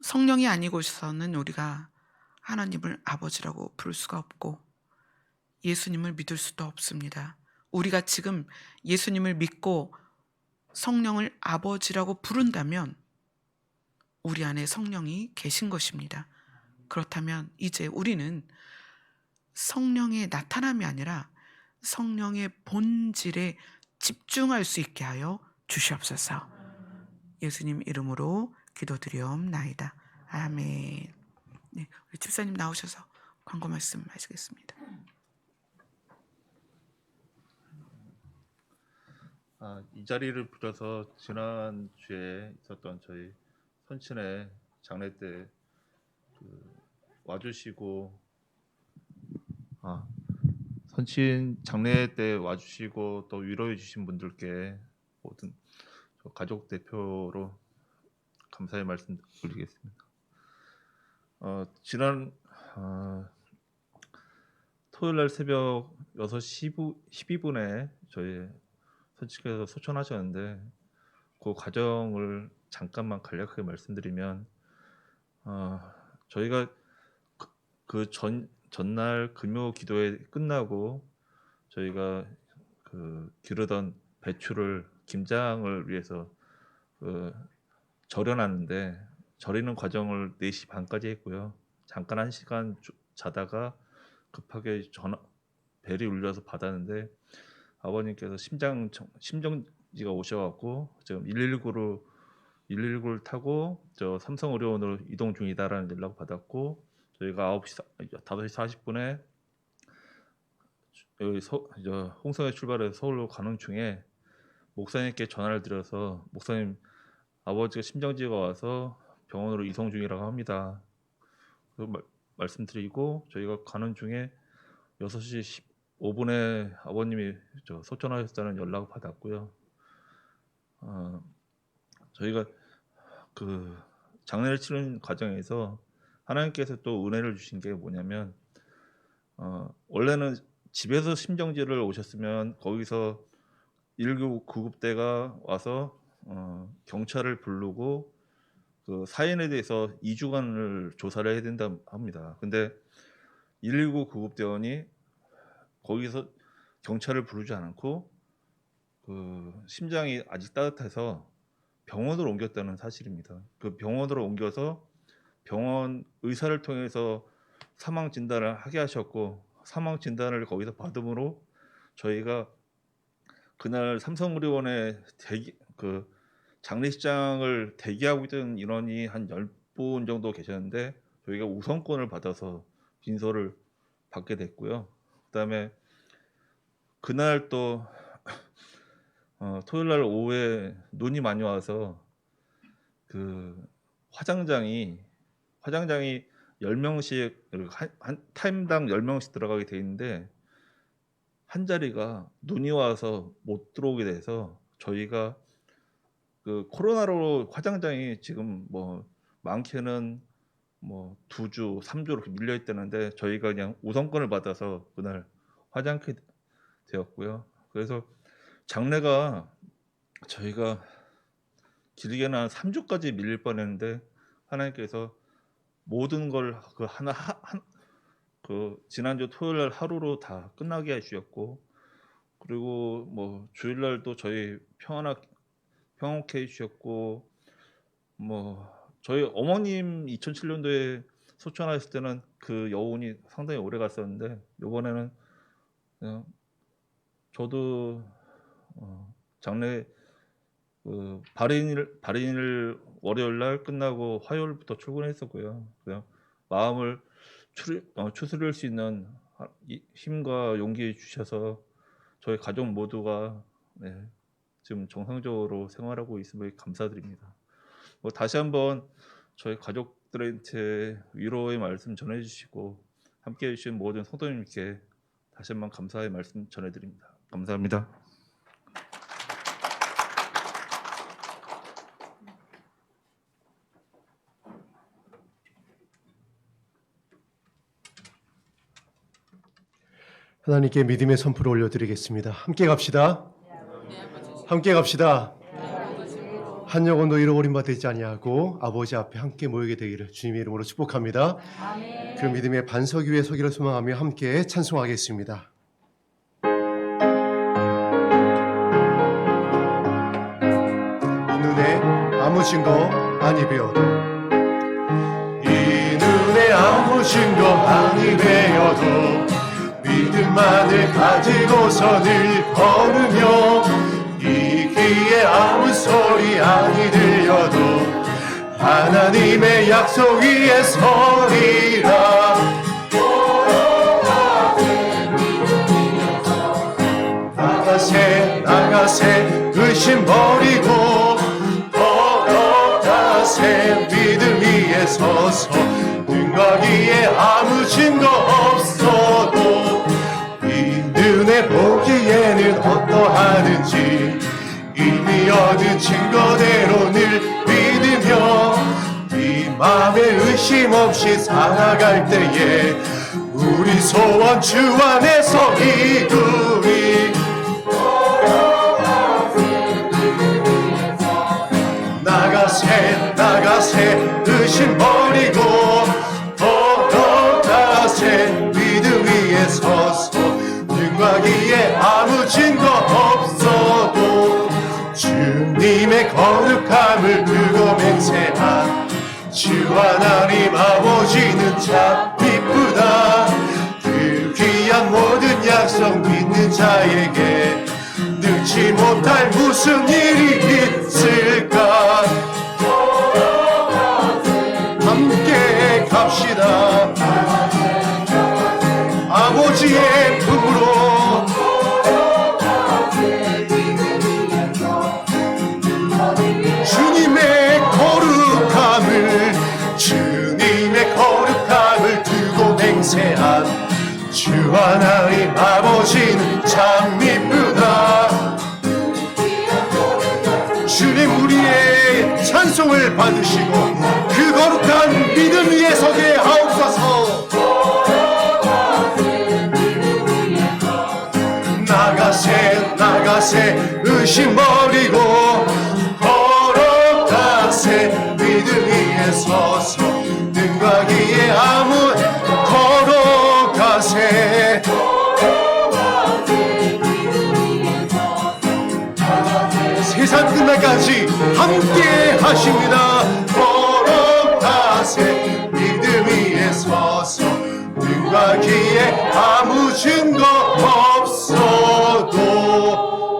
성령이 아니고서는 우리가 하나님을 아버지라고 부를 수가 없고 예수님을 믿을 수도 없습니다. 우리가 지금 예수님을 믿고 성령을 아버지라고 부른다면 우리 안에 성령이 계신 것입니다. 그렇다면 이제 우리는 성령의 나타남이 아니라 성령의 본질에 집중할 수 있게 하여 주시옵소서. 예수님 이름으로 기도드리옵나이다. 아멘. 네, 우리 집사님 나오셔서 광고 말씀 하시겠습니다. 이 자리를 빌어서 지난 주에 있었던 저희 선친의 장례 때 와주시고 선친 장례 때 와주시고 또 위로해 주신 분들께 모든 가족 대표로 감사의 말씀 드리겠습니다. 지난 토요일 날 새벽 6시 12분에 저희 선친께서 소천하셨는데 그 과정을 잠깐만 간략하게 말씀드리면 저희가 그 전날 금요 기도회 끝나고 저희가 그 기르던 배추를 김장을 위해서 절여놨는데 절이는 과정을 4시 반까지 했고요. 잠깐 1시간 자다가 급하게 벨이 울려서 받았는데 아버님께서 심정지가 오셔갖고 지금 119를 타고 저 삼성의료원으로 이동 중이다라는 연락 받았고 저희가 5시 40분에 여기 홍성에 출발해서 서울로 가는 중에 목사님께 전화를 드려서 목사님 아버지가 심정지가 와서 병원으로 이송 중이라고 합니다. 말씀드리고 저희가 가는 중에 6시 15분에 아버님이 소천하셨다는 연락을 받았고요. 저희가 그 장례를 치르는 과정에서 하나님께서 또 은혜를 주신 게 뭐냐면 원래는 집에서 심정지를 오셨으면 거기서 119 구급대가 와서 경찰을 부르고 그 사인에 대해서 2주간을 조사를 해야 된다 합니다. 근데 119 구급대원이 거기서 경찰을 부르지 않고 그 심장이 아직 따뜻해서 병원으로 옮겼다는 사실입니다. 그 병원으로 옮겨서 병원 의사를 통해서 사망 진단을 하게 하셨고 사망 진단을 거기서 받음으로 저희가 그날 삼성의료원에 그 장례식장을 대기하고 있던 인원이 한 10분 정도 계셨는데 저희가 우선권을 받아서 빈소를 받게 됐고요. 그다음에 그날 또 토요일 날 오후에 눈이 많이 와서 그 화장장이 10명씩 한 타임당 10명씩 들어가게 돼 있는데 한 자리가 눈이 와서 못 들어오게 돼서 저희가 그 코로나로 화장장이 지금 뭐 많게는 뭐 2주, 3주 이렇게 밀려 있다는데 저희가 그냥 우선권을 받아서 그날 화장케 되었고요. 그래서 장례가 저희가 길게는 한 3주까지 밀릴 뻔했는데 하나님께서 모든 걸 그 지난주 토요일 날 하루로 다 끝나게 해주셨고 그리고 뭐 주일 날도 저희 평온케 해주셨고 뭐 저희 어머님 2007년도에 소천하셨을 때는 그 여운이 상당히 오래 갔었는데 이번에는 그냥 저도 장례 그 발인일 월요일 날 끝나고 화요일부터 출근했었고요. 그냥 마음을 추스릴 수 있는 힘과 용기 주셔서 저희 가족 모두가 지금 정상적으로 생활하고 있음을 감사드립니다. 뭐 다시 한번 저희 가족들한테 위로의 말씀 전해주시고 함께해 주신 모든 성도님께 다시 한번 감사의 말씀 전해드립니다. 감사합니다. 하나님께 믿음의 선포를 올려드리겠습니다. 함께 갑시다. 함께 갑시다. 한 영혼도 잃어버린 바 되지 아니하고 아버지 앞에 함께 모이게 되기를 주님의 이름으로 축복합니다. 아멘. 그 믿음의 반석 위에 서기를 소망하며 함께 찬송하겠습니다. 이 눈에 아무 증거 아니 되어도 이 눈에 아무 증거 아니 되어도 믿음만을 가지고서 늘 걸으며 이 귀에 아무 소리 아니 들려도 하나님의 약속 위에 서리라. 나가세 의심 버리고 걸어가세 믿음 위에 서서 등과 귀에 아무 증거 없어도 이 눈에 보기에는 어떠하든지 이미 얻은 증거대로 늘 믿으며 이 맘에 의심 없이 살아갈 때에 우리 소원 주 안에서 이루리. 나가세 의심 버리고 걸어가세 믿음 위에 서서 등과 귀에 아무 증거 없어도 주님의 주님의 거룩함을 두고 맹세한 주 하나님 아버지는 참 기쁘다. 그 귀한 모든 약속 믿는 자에게 능치 못할 무슨 일이 있을까. 함께 갑시다. 아버지의 품으로 주님의 거룩함을 두고 맹세한 주 하나님 아버지는 참 이쁘다. 주님 우리의 찬송을 받으시고 그 거룩한 믿음 위에 서게 하옵소서. 나가세 의심 버리고 걸어가세 믿음 위에 서서 능과 기에 아무 걸어가세. 세상 끝날까지 함께 하십니다. 걸어가세 믿음 위에 서서 능과 기에 아무 증거 없어도.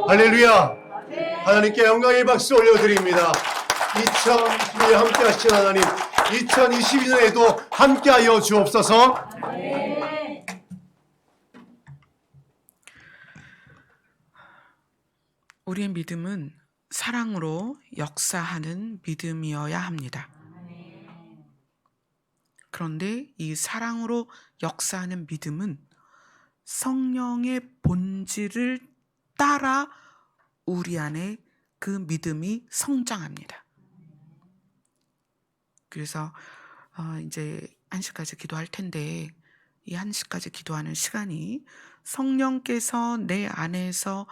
할렐루야. 하나님께 영광의 박수 올려드립니다. 2020년에 함께 하시는 하나님, 2022년에도 함께하여 주옵소서. 우리의 믿음은 사랑으로 역사하는 믿음이어야 합니다. 그런데 이 사랑으로 역사하는 믿음은 성령의 본질을 따라 우리 안에 그 믿음이 성장합니다. 그래서 이제 1시까지 기도할 텐데 이 1시까지 기도하는 시간이 성령께서 내 안에서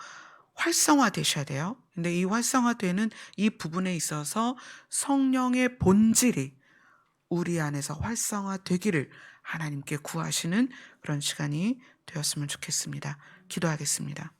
활성화되셔야 돼요. 근데 이 활성화되는 이 부분에 있어서 성령의 본질이 우리 안에서 활성화되기를 하나님께 구하시는 그런 시간이 되었으면 좋겠습니다. 기도하겠습니다.